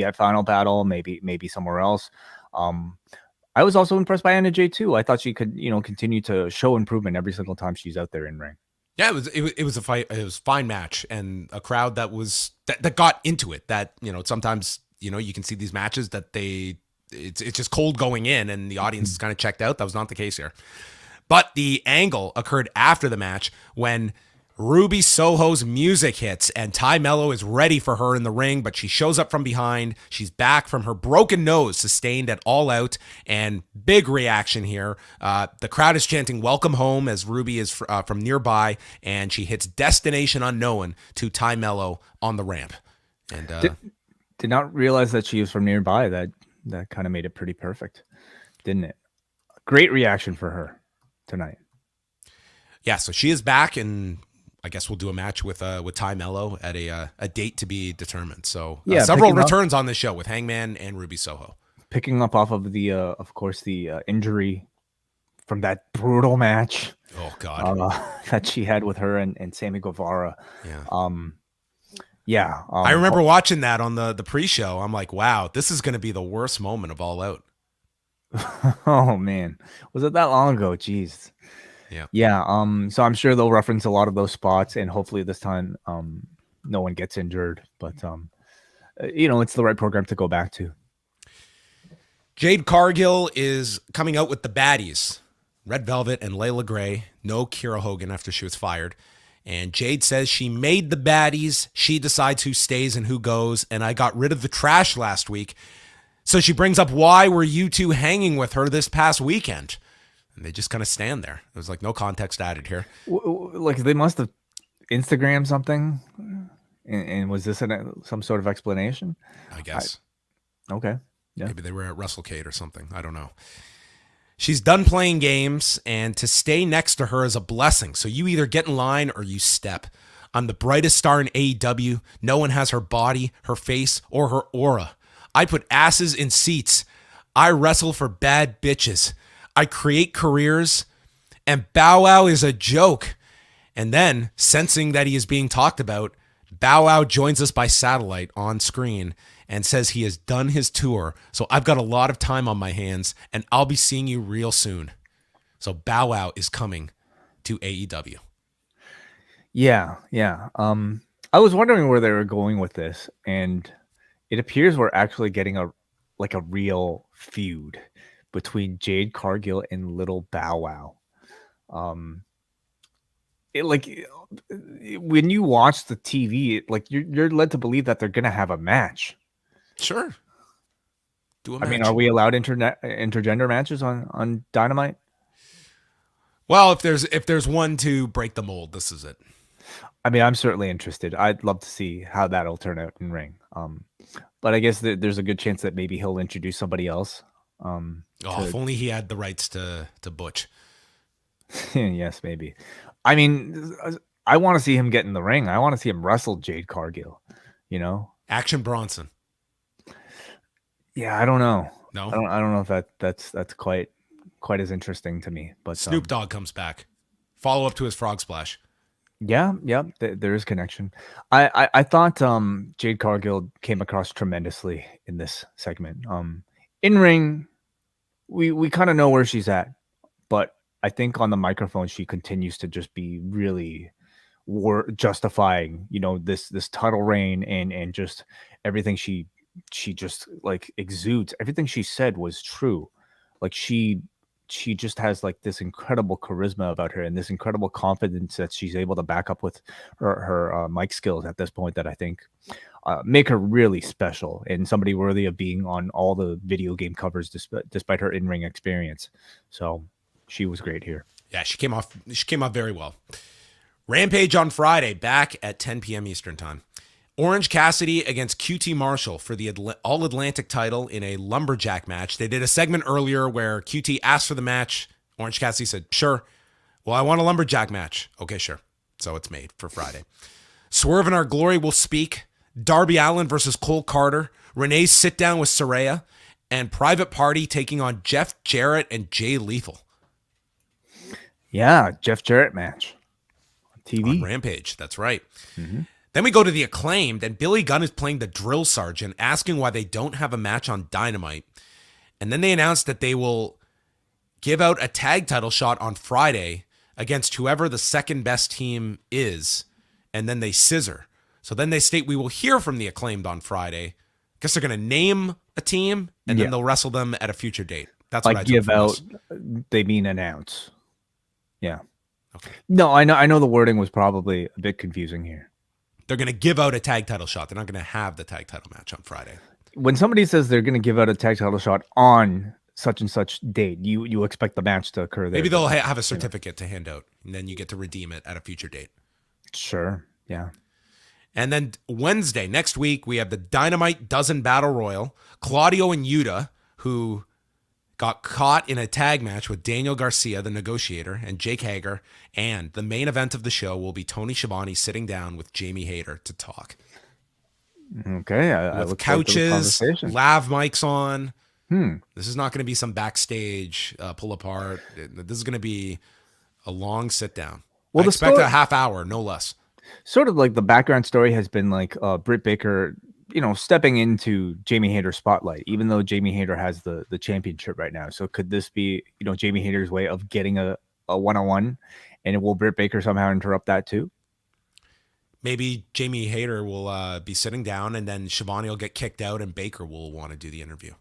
Speaker 3: at Final Battle, maybe somewhere else. I was also impressed by Anna Jay too. I thought she could, continue to show improvement every single time she's out there in ring.
Speaker 2: Yeah, it was a fight. It was a fine match, and a crowd that got into it. That sometimes you can see these matches that it's just cold going in, and the audience is kind of checked out. That was not the case here. But the angle occurred after the match when Ruby Soho's music hits and Ty Mello is ready for her in the ring, but she shows up from behind. She's back from her broken nose, sustained at All Out, and big reaction here. The crowd is chanting "Welcome Home" as Ruby is from nearby, and she hits Destination Unknown to Ty Mello on the ramp. And
Speaker 3: did not realize that she was from nearby. That kind of made it pretty perfect, didn't it? Great reaction for her tonight.
Speaker 2: Yeah, so she is back, and I guess we'll do a match with Ty Mello at a date to be determined. So several returns on this show with Hangman and Ruby Soho.
Speaker 3: Picking up off of the, of course, the injury from that brutal match.
Speaker 2: Oh God,
Speaker 3: that she had with her and Sammy Guevara.
Speaker 2: Yeah. I remember watching that on the pre-show. I'm like, wow, this is going to be the worst moment of All Out.
Speaker 3: Oh man, was it that long ago? Jeez. Yeah. So I'm sure they'll reference a lot of those spots, and hopefully this time, no one gets injured. But it's the right program to go back to.
Speaker 2: Jade Cargill is coming out with the baddies. Red Velvet and Layla Gray. No Kira Hogan after she was fired. And Jade says she made the baddies. She decides who stays and who goes. And I got rid of the trash last week. So she brings up, why were you two hanging with her this past weekend? And they just kind of stand there. There's like no context added here.
Speaker 3: Like they must have Instagrammed something. And was this some sort of explanation?
Speaker 2: I guess.
Speaker 3: Okay. Yeah.
Speaker 2: Maybe they were at WrestleCade or something. I don't know. She's done playing games, and to stay next to her is a blessing. So you either get in line or you step. I'm the brightest star in AEW. No one has her body, her face, or her aura. I put asses in seats. I wrestle for bad bitches. I create careers, and Bow Wow is a joke. And then, sensing that he is being talked about, Bow Wow joins us by satellite on screen and says he has done his tour. So I've got a lot of time on my hands, and I'll be seeing you real soon. So Bow Wow is coming to AEW.
Speaker 3: Yeah. I was wondering where they were going with this, and it appears we're actually getting a real feud between Jade Cargill and Little Bow Wow. When you watch the TV, you're led to believe that they're gonna have a match.
Speaker 2: Sure. Do a match.
Speaker 3: I mean, are we allowed intergender matches on Dynamite?
Speaker 2: Well, if there's one to break the mold, this is it.
Speaker 3: I mean, I'm certainly interested. I'd love to see how that'll turn out in ring. But I guess there's a good chance that maybe he'll introduce somebody else.
Speaker 2: If only he had the rights to Butch.
Speaker 3: Yes, maybe. I mean, I want to see him get in the ring. I want to see him wrestle Jade Cargill.
Speaker 2: Action Bronson.
Speaker 3: Yeah, I don't know.
Speaker 2: No,
Speaker 3: I don't know if that's quite as interesting to me. But
Speaker 2: Snoop Dogg comes back. Follow up to his frog splash.
Speaker 3: Yeah, there is connection. I thought Jade Cargill came across tremendously in this segment. In ring, we kind of know where she's at, but I think on the microphone she continues to just be really justifying, this title reign and just everything she just like exudes. Everything she said was true. Like she just has like this incredible charisma about her and this incredible confidence that she's able to back up with her mic skills at this point that I think make her really special and somebody worthy of being on all the video game covers despite her in-ring experience. So she was great here.
Speaker 2: Yeah, she came off very well. Rampage on Friday, back at 10 p.m. Eastern time. Orange Cassidy against QT Marshall for the All-Atlantic title in a lumberjack match. They did a segment earlier where QT asked for the match. Orange Cassidy said, sure. Well, I want a lumberjack match. Okay, sure. So it's made for Friday. Swerve in Our Glory will speak. Darby Allin versus Cole Carter. Renee's sit down with Saraya. And Private Party taking on Jeff Jarrett and Jay Lethal.
Speaker 3: Yeah, Jeff Jarrett match. On TV.
Speaker 2: On Rampage, that's right.
Speaker 3: Mm-hmm.
Speaker 2: Then we go to the Acclaimed, and Billy Gunn is playing the drill sergeant, asking why they don't have a match on Dynamite. And then they announced that they will give out a tag title shot on Friday against whoever the second best team is, and then they scissor. So then they state we will hear from the Acclaimed on Friday. Guess they're going to name a team, and then they'll wrestle them at a future date. That's
Speaker 3: like
Speaker 2: what I
Speaker 3: give out. They mean announce. Yeah. Okay. No, I know the wording was probably a bit confusing here.
Speaker 2: They're going to give out a tag title shot. They're not going to have the tag title match on Friday.
Speaker 3: When somebody says they're going to give out a tag title shot on such and such date, you expect the match to occur there.
Speaker 2: Maybe they'll have a certificate to hand out, and then you get to redeem it at a future date.
Speaker 3: Sure. Yeah.
Speaker 2: And then Wednesday, next week, we have the Dynamite DAZN Battle Royal. Claudio and Yuta, who got caught in a tag match with Daniel Garcia, the negotiator, and Jake Hager. And the main event of the show will be Tony Schiavone sitting down with Jamie Hayter to talk.
Speaker 3: Okay. I
Speaker 2: with
Speaker 3: look
Speaker 2: couches, lav mics on.
Speaker 3: Hmm.
Speaker 2: This is not going to be some backstage pull apart. This is going to be a long sit down. Well, I expect a half hour, no less.
Speaker 3: Sort of like the background story has been like Britt Baker, stepping into Jamie Hayter's spotlight, even though Jamie Hayter has the championship right now. So could this be, Jamie Hayter's way of getting a one-on-one, and will Britt Baker somehow interrupt that too?
Speaker 2: Maybe Jamie Hayter will be sitting down, and then Schiavone will get kicked out, and Baker will want to do the interview.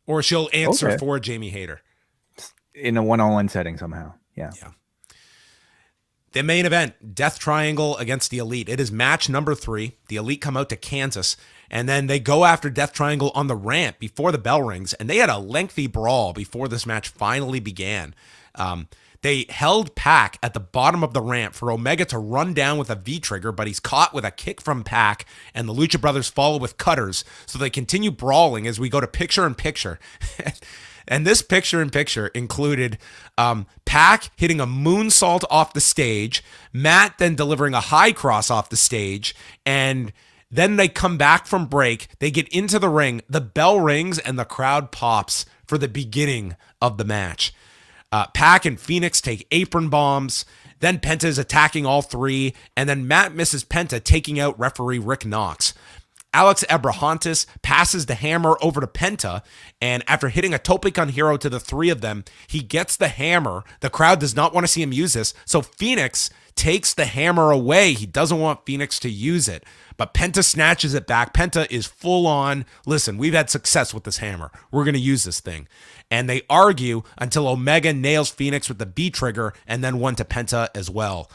Speaker 2: or she'll answer
Speaker 3: Okay.
Speaker 2: for Jamie Hayter
Speaker 3: In a one-on-one setting somehow. Yeah.
Speaker 2: The main event, Death Triangle against the Elite. It is match number 3. The Elite come out to Kansas, and then they go after Death Triangle on the ramp before the bell rings, and they had a lengthy brawl before this match finally began. They held Pac at the bottom of the ramp for Omega to run down with a V-trigger, but he's caught with a kick from Pac, and the Lucha Brothers follow with cutters, so they continue brawling as we go to picture-in-picture. And this picture-in-picture included Pac hitting a moonsault off the stage, Matt then delivering a high cross off the stage, and then they come back from break. They get into the ring, the bell rings, and the crowd pops for the beginning of the match. Pac and Phoenix take apron bombs. Then Penta is attacking all three, and then Matt misses Penta, taking out referee Rick Knox. Alex Abrahantes passes the hammer over to Penta, and after hitting a tope con hero to the three of them, he gets the hammer. The crowd does not want to see him use this, so Phoenix takes the hammer away. He doesn't want Phoenix to use it, but Penta snatches it back. Penta is full on, listen, we've had success with this hammer. We're going to use this thing. And they argue until Omega nails Phoenix with the B trigger and then one to Penta as well.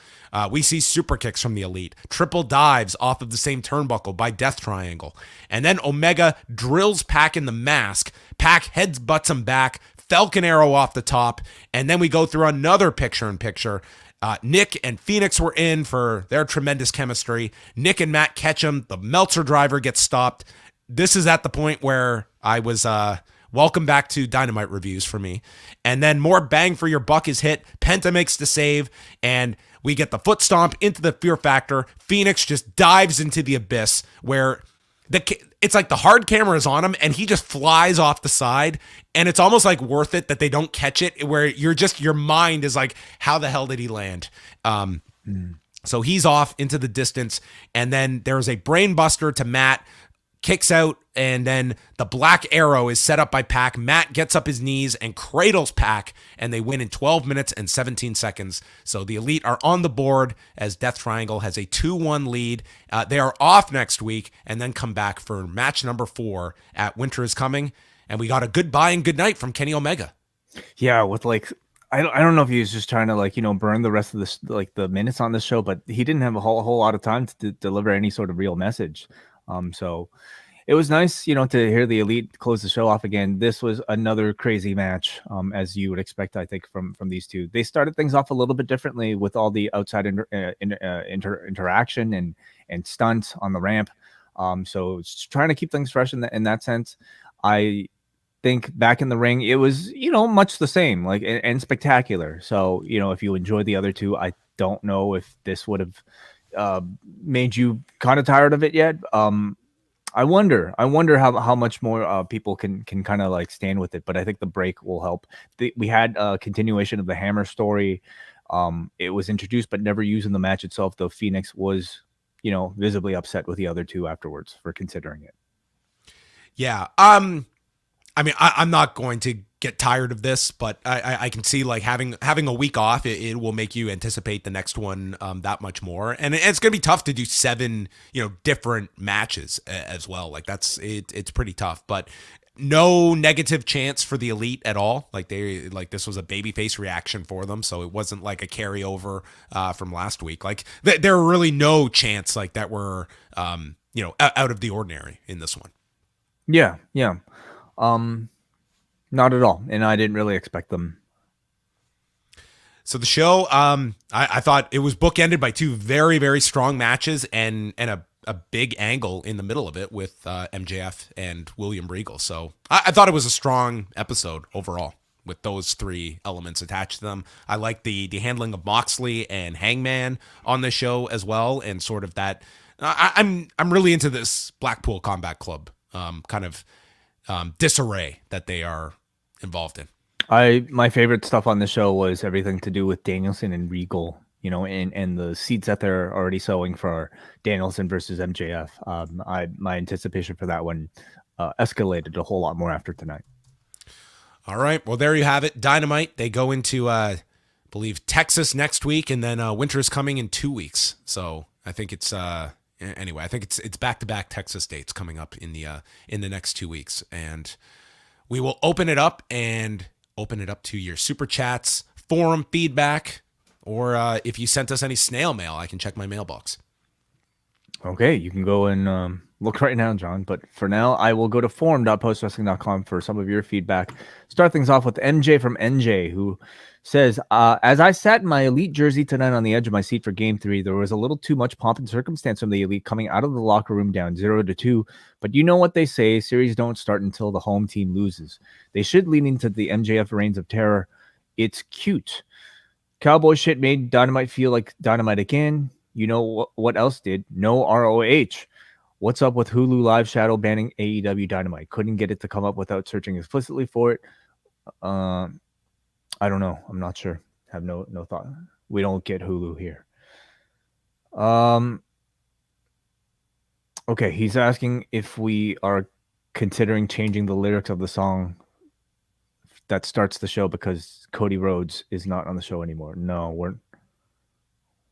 Speaker 2: We see super kicks from the Elite, triple dives off of the same turnbuckle by Death Triangle. And then Omega drills Pac in the mask. Pac heads-butts him back, Falcon Arrow off the top, and then we go through another picture-in-picture. Nick and Phoenix were in for their tremendous chemistry. Nick and Matt catch him. The Meltzer driver gets stopped. This is at the point where I was... welcome back to Dynamite reviews for me. And then more bang for your buck is hit. Penta makes the save, and we get the foot stomp into the Fear Factor. Phoenix just dives into the abyss where it's like the hard camera is on him and he just flies off the side. And it's almost like worth it that they don't catch it, where your mind is like, how the hell did he land? So he's off into the distance. And then there's a brain buster to Matt, kicks out, and then the black arrow is set up by Pac. Matt gets up his knees and cradles Pac, and they win in 12 minutes and 17 seconds. So the Elite are on the board as Death Triangle has a 2-1 lead. They are off next week and then come back for match number 4 at Winter is Coming. And we got a goodbye and good night from Kenny Omega.
Speaker 3: Yeah, with like, I don't know if he was just trying to burn the rest of this, like the minutes on the show, but he didn't have a whole lot of time to deliver any sort of real message. So it was nice, to hear the Elite close the show off again. This was another crazy match, as you would expect, I think, from these two. They started things off a little bit differently with all the outside interaction and stunts on the ramp. So it's trying to keep things fresh in that sense. I think back in the ring, it was, much the same, and spectacular. So, if you enjoyed the other two, I don't know if this would have made you kind of tired of it yet. I wonder how much more people can kind of stand with it, but I think the break will help. We had a continuation of the Hammer story. It was introduced but never used in the match itself, though Phoenix was, visibly upset with the other two afterwards for considering it. Yeah.
Speaker 2: I mean, I'm not going to get tired of this, but I can see having a week off, it will make you anticipate the next one that much more. And it's going to be tough to do 7, different matches as well. It's pretty tough, but no negative chance for the Elite at all. This was a babyface reaction for them. So it wasn't like a carryover from last week. There were really no chance that were, out of the ordinary in this one.
Speaker 3: Yeah. Not at all, and I didn't really expect them.
Speaker 2: So the show, I thought it was bookended by 2 very, very strong matches and a big angle in the middle of it with MJF and William Regal. So I thought it was a strong episode overall with those 3 elements attached to them. I like the handling of Moxley and Hangman on the show as well, and sort of that. I'm really into this Blackpool Combat Club kind of disarray that they are involved in.
Speaker 3: My favorite stuff on the show was everything to do with Danielson and Regal, and the seeds that they're already sowing for Danielson versus MJF. My anticipation for that one escalated a whole lot more after tonight.
Speaker 2: All right, well, there you have it. Dynamite. They go into I believe Texas next week, and then Winter is Coming in 2 weeks. So I think it's anyway. I think it's back-to-back Texas dates coming up in the next 2 weeks, and we will open it up to your super chats, forum feedback, or if you sent us any snail mail, I can check my mailbox.
Speaker 3: Okay, you can go and look right now, John. But for now, I will go to forum.postwrestling.com for some of your feedback. Start things off with MJ from NJ, who says, as I sat in my Elite jersey tonight on the edge of my seat for Game 3, there was a little too much pomp and circumstance from the Elite coming out of the locker room down 0-2. But you know what they say, series don't start until the home team loses. They should lean into the MJF reigns of terror. It's cute. Cowboy shit made Dynamite feel like Dynamite again. You know what else did? No ROH. What's up with Hulu Live shadow banning AEW Dynamite? Couldn't get it to come up without searching explicitly for it. I don't know. I'm not sure. Have no thought. We don't get Hulu here. Okay, he's asking if we are considering changing the lyrics of the song that starts the show because Cody Rhodes is not on the show anymore. No,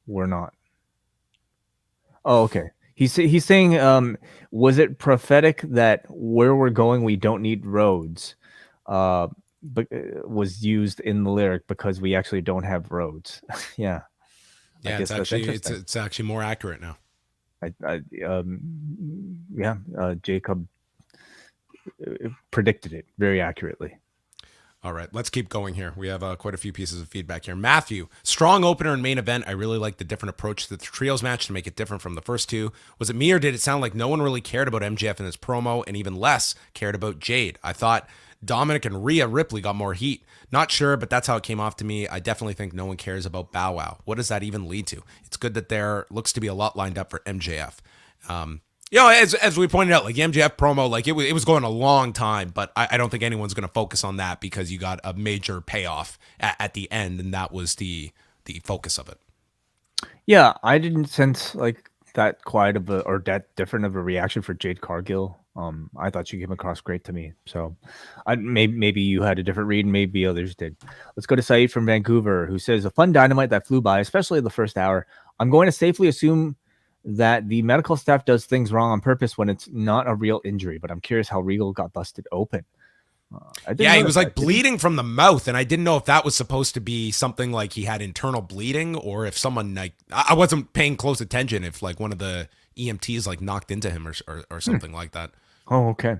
Speaker 3: we're not. Oh, okay. He's saying, was it prophetic that where we're going, we don't need roads, but was used in the lyric because we actually don't have roads. Yeah.
Speaker 2: Yeah, it's actually more accurate now.
Speaker 3: Jacob predicted it very accurately.
Speaker 2: All right, let's keep going here. We have quite a few pieces of feedback here. Matthew, strong opener and main event. I really like the different approach to the trios match to make it different from the first two. Was it me or did it sound like no one really cared about MJF in his promo and even less cared about Jade? I thought Dominic and Rhea Ripley got more heat. Not sure, but that's how it came off to me. I definitely think no one cares about Bow Wow. What does that even lead to? It's good that there looks to be a lot lined up for MJF. As we pointed out, like the MJF promo, like it was going a long time, but I don't think anyone's going to focus on that because you got a major payoff at the end, and that was the focus of it. Yeah,
Speaker 3: I didn't sense like that quiet of or that different of a reaction for Jade Cargill. I thought she came across great to me. So maybe you had a different read, maybe others did. Let's go to Saeed from Vancouver, who says, a fun Dynamite that flew by, especially the first hour. I'm going to safely assume that the medical staff does things wrong on purpose when it's not a real injury, but I'm curious how Regal got busted open.
Speaker 2: He was like bleeding from the mouth, and I didn't know if that was supposed to be something like he had internal bleeding or if someone like I wasn't paying close attention if like one of the EMTs like knocked into him or something like that.
Speaker 3: Oh, okay.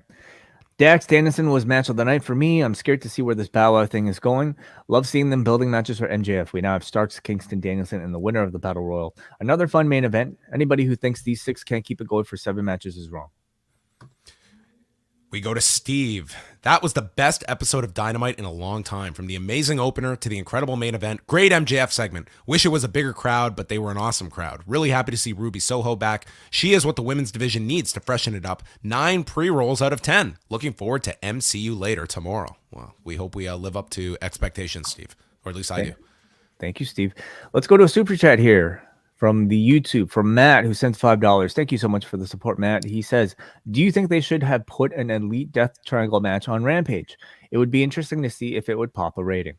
Speaker 3: Dax Danielson was match of the night for me. I'm scared to see where this Bow Wow thing is going. Love seeing them building matches for MJF. We now have Starks, Kingston, Danielson, and the winner of the Battle Royal. Another fun main event. Anybody who thinks these six can't keep it going for 7 matches is wrong.
Speaker 2: We go to Steve. That was the best episode of Dynamite in a long time. From the amazing opener to the incredible main event. Great MJF segment. Wish it was a bigger crowd, but they were an awesome crowd. Really happy to see Ruby Soho back. She is what the women's division needs to freshen it up. 9 pre-rolls out of 10. Looking forward to MCU later tomorrow. Well, we hope we live up to expectations, Steve. Or at least I do.
Speaker 3: Thank you, Steve. Let's go to a super chat here. From the YouTube, from Matt, who sent $5. Thank you so much for the support, Matt. He says, do you think they should have put an Elite Death Triangle match on Rampage? It would be interesting to see if it would pop a rating.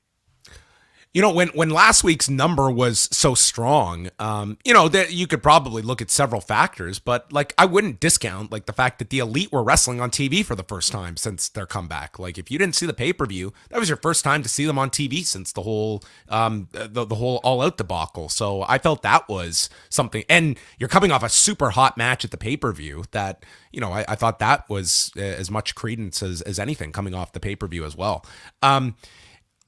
Speaker 2: You know, when last week's number was so strong, that you could probably look at several factors, but like I wouldn't discount like the fact that the Elite were wrestling on TV for the first time since their comeback. Like if you didn't see the pay-per-view, that was your first time to see them on TV since the whole the whole All Out debacle. So I felt that was something, and you're coming off a super hot match at the pay-per-view that, I thought that was as much credence as anything coming off the pay-per-view as well.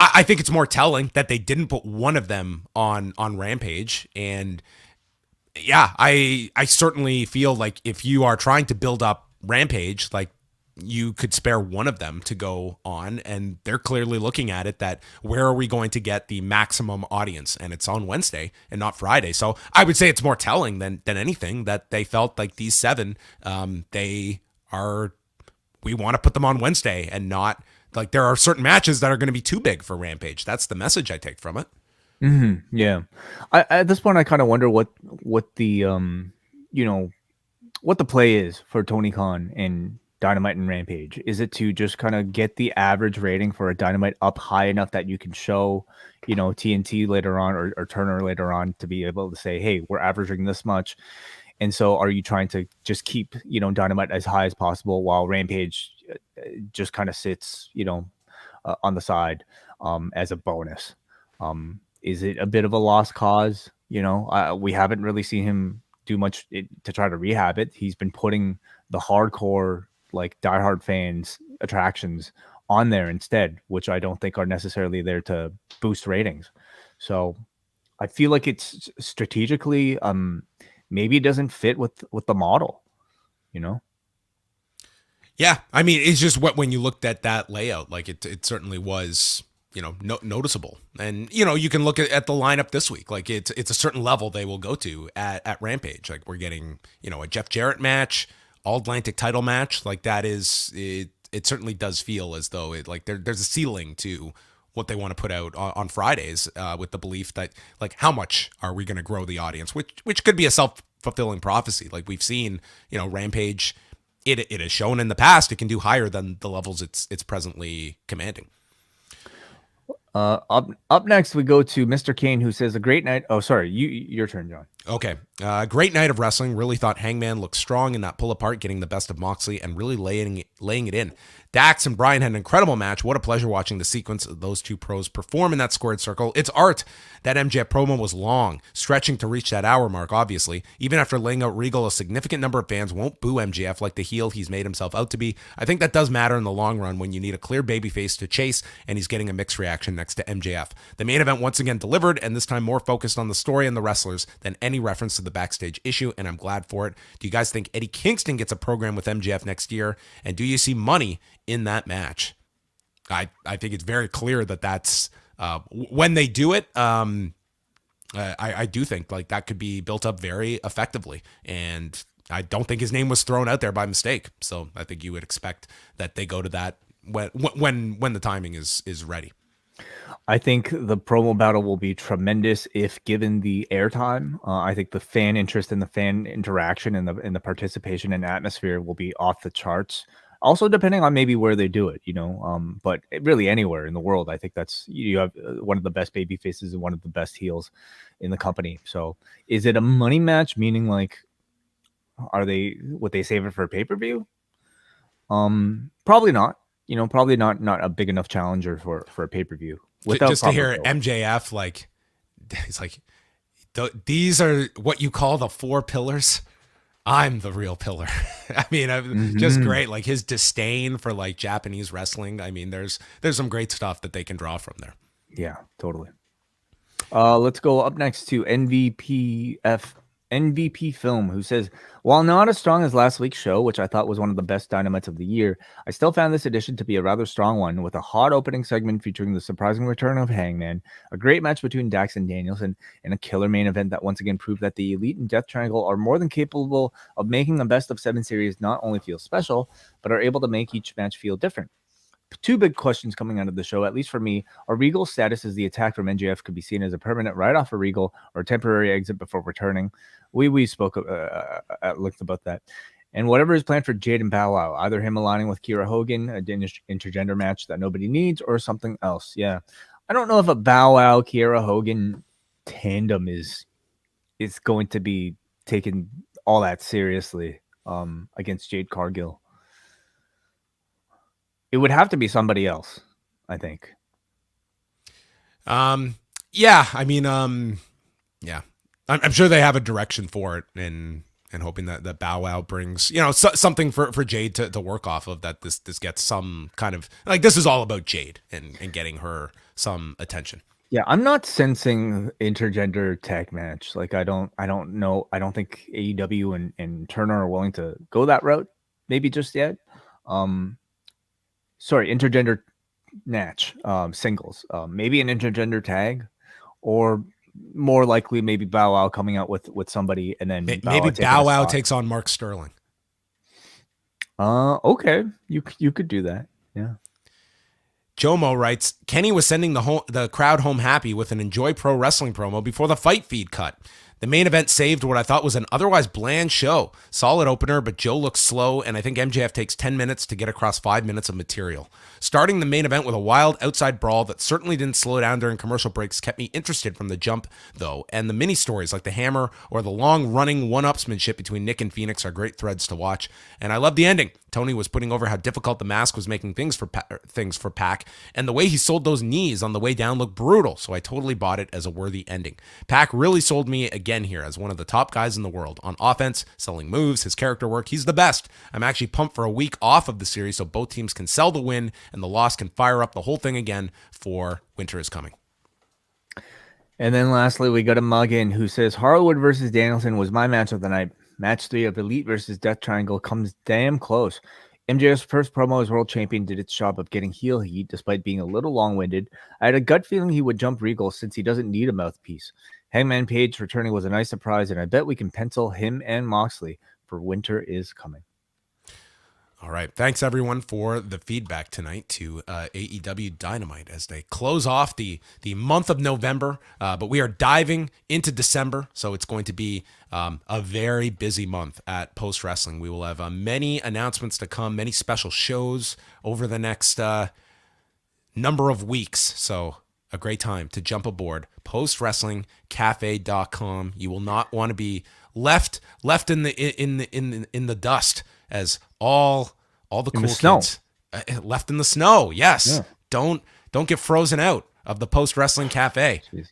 Speaker 2: I think it's more telling that they didn't put one of them on Rampage. And yeah, I certainly feel like if you are trying to build up Rampage, like you could spare one of them to go on. And they're clearly looking at it that where are we going to get the maximum audience? And it's on Wednesday and not Friday. So I would say it's more telling than anything that they felt like these 7, we want to put them on Wednesday and not, like there are certain matches that are going to be too big for Rampage. That's the message I take from it.
Speaker 3: Mm-hmm. Yeah. At this point, I kind of wonder what the what the play is for Tony Khan and Dynamite and Rampage. Is it to just kind of get the average rating for a Dynamite up high enough that you can show, TNT later on or Turner later on to be able to say, hey, we're averaging this much. And so are you trying to just keep, Dynamite as high as possible while Rampage just kind of sits, on the side as a bonus? Is it a bit of a lost cause? We haven't really seen him do much to try to rehab it. He's been putting the hardcore, like diehard fans attractions on there instead, which I don't think are necessarily there to boost ratings. So I feel like it's strategically, maybe it doesn't fit with the model,
Speaker 2: Yeah, I mean, it's just when you looked at that layout, like it certainly was, noticeable. And you can look at the lineup this week, like it's a certain level they will go to at Rampage. Like we're getting a Jeff Jarrett match, All Atlantic title match. Like that is it. It certainly does feel as though there's a ceiling to what they want to put out on Fridays, with the belief that like how much are we going to grow the audience, which could be a self-fulfilling prophecy. Like we've seen, Rampage. It has shown in the past it can do higher than the levels it's presently commanding.
Speaker 3: Up next we go to Mr. Kane, who says a great night. Oh, sorry, your turn, John.
Speaker 2: Okay, great night of wrestling. Really thought Hangman looked strong in that pull apart, getting the best of Moxley and really laying it in. Dax and Bryan had an incredible match. What a pleasure watching the sequence of those two pros perform in that squared circle. It's art. That MJF promo was long, stretching to reach that hour mark, obviously. Even after laying out Regal, a significant number of fans won't boo MJF like the heel he's made himself out to be. I think that does matter in the long run when you need a clear babyface to chase, and he's getting a mixed reaction next to MJF. The main event once again delivered, and this time more focused on the story and the wrestlers than any reference to the backstage issue, and I'm glad for it. Do you guys think Eddie Kingston gets a program with MJF next year? And do you see money in that match? I think it's very clear that's when they do it. I do think like that could be built up very effectively, and I don't think his name was thrown out there by mistake. So I think you would expect that they go to that when the timing is ready.
Speaker 3: I think the promo battle will be tremendous if given the airtime. I think the fan interest and the fan interaction and the participation and atmosphere will be off the charts. Also, depending on maybe where they do it, but really anywhere in the world, I think you have one of the best baby faces and one of the best heels in the company. So is it a money match? Meaning like, would they save it for a pay-per-view? Probably not. Probably not a big enough challenger for a pay-per-view.
Speaker 2: Just to hear MJF, like, he's like, these are what you call the four pillars. I'm the real pillar. I mean, just great. Like his disdain for like Japanese wrestling. I mean, there's some great stuff that they can draw from there.
Speaker 3: Yeah, totally. Let's go up next to NVP Film, who says, while not as strong as last week's show, which I thought was one of the best Dynamites of the year, I still found this edition to be a rather strong one, with a hot opening segment featuring the surprising return of Hangman, a great match between Dax and Danielson, and a killer main event that once again proved that the Elite and Death Triangle are more than capable of making the best of 7 series not only feel special, but are able to make each match feel different. Two big questions coming out of the show, at least for me, are Regal's status as the attack from MJF could be seen as a permanent write-off for Regal or a temporary exit before returning. We spoke at length about that. And whatever is planned for Jade and Bow Wow, either him aligning with Kiera Hogan, a intergender match that nobody needs, or something else. Yeah, I don't know if a Bow Wow Kiera Hogan tandem is going to be taken all that seriously against Jade Cargill. It would have to be somebody else, I think.
Speaker 2: Yeah, I mean, yeah, I'm sure they have a direction for it, and hoping that the Bow Wow brings, something for Jade to work off of, that this gets some kind of, like, this is all about Jade and getting her some attention.
Speaker 3: Yeah, I'm not sensing intergender tag match. Like, I don't know. I don't think AEW and Turner are willing to go that route, maybe just yet. Sorry, intergender match, singles, maybe an intergender tag, or more likely maybe Bow Wow coming out with somebody, and then
Speaker 2: maybe Bow Wow takes on Mark Sterling.
Speaker 3: Okay, you could do that. Yeah.
Speaker 2: Jomo writes, Kenny was sending the crowd home happy with an Enjoy Pro Wrestling promo before the Fight feed cut. The main event saved what I thought was an otherwise bland show. Solid opener, but Joe looks slow, and I think MJF takes 10 minutes to get across 5 minutes of material. Starting the main event with a wild outside brawl that certainly didn't slow down during commercial breaks kept me interested from the jump, though, and the mini stories like the Hammer or the long-running one-upsmanship between Nick and Phoenix are great threads to watch. And I love the ending. Tony was putting over how difficult the mask was making things for Pac, and the way he sold those knees on the way down looked brutal, so I totally bought it as a worthy ending. Pac really sold me again here as one of the top guys in the world. On offense, selling moves, his character work, he's the best. I'm actually pumped for a week off of the series so both teams can sell the win and the loss can fire up the whole thing again for Winter is Coming.
Speaker 3: And then lastly, we got a Muggin who says, Harwood versus Danielson was my match of the night. Match 3 of Elite versus Death Triangle comes damn close. MJF's first promo as world champion did its job of getting heel heat despite being a little long-winded. I had a gut feeling he would jump Regal since he doesn't need a mouthpiece. Hangman Page returning was a nice surprise, and I bet we can pencil him and Moxley for Winter is Coming.
Speaker 2: All right. Thanks, everyone, for the feedback tonight to AEW Dynamite as they close off the month of November. But we are diving into December, so it's going to be a very busy month at Post Wrestling. We will have many announcements to come, many special shows over the next number of weeks. So a great time to jump aboard postwrestlingcafe.com. You will not want to be left in the dust as all the cool kids left in the snow. Yes. Yeah. Don't get frozen out of the Post Wrestling Cafe.
Speaker 3: Jeez.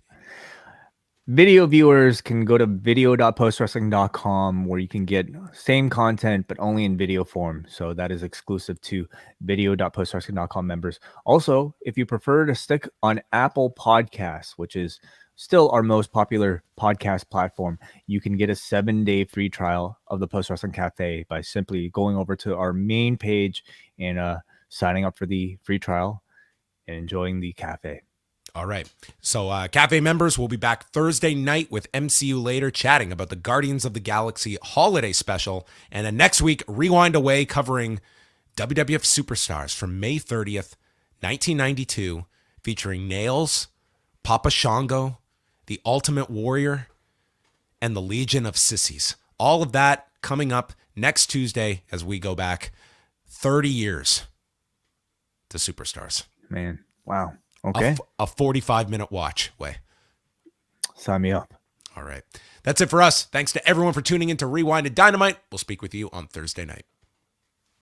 Speaker 3: Video viewers can go to video.postwrestling.com where you can get same content but only in video form. So that is exclusive to video.postwrestling.com members. Also, if you prefer to stick on Apple Podcasts, which is still our most popular podcast platform, you can get a 7-day free trial of the Post Wrestling Cafe by simply going over to our main page and signing up for the free trial and enjoying the cafe.
Speaker 2: All right. So Cafe members will be back Thursday night with MCU Later chatting about the Guardians of the Galaxy holiday special. And then next week, Rewind-A covering WWF Superstars from May 30th, 1992, featuring Nails, Papa Shango, The Ultimate Warrior, and the Legion of Sissies. All of that coming up next Tuesday as we go back 30 years to Superstars.
Speaker 3: Man, wow. Okay.
Speaker 2: A 45-minute watch, Way.
Speaker 3: Sign me up.
Speaker 2: All right. That's it for us. Thanks to everyone for tuning in to Rewind-A-Dynamite. We'll speak with you on Thursday night.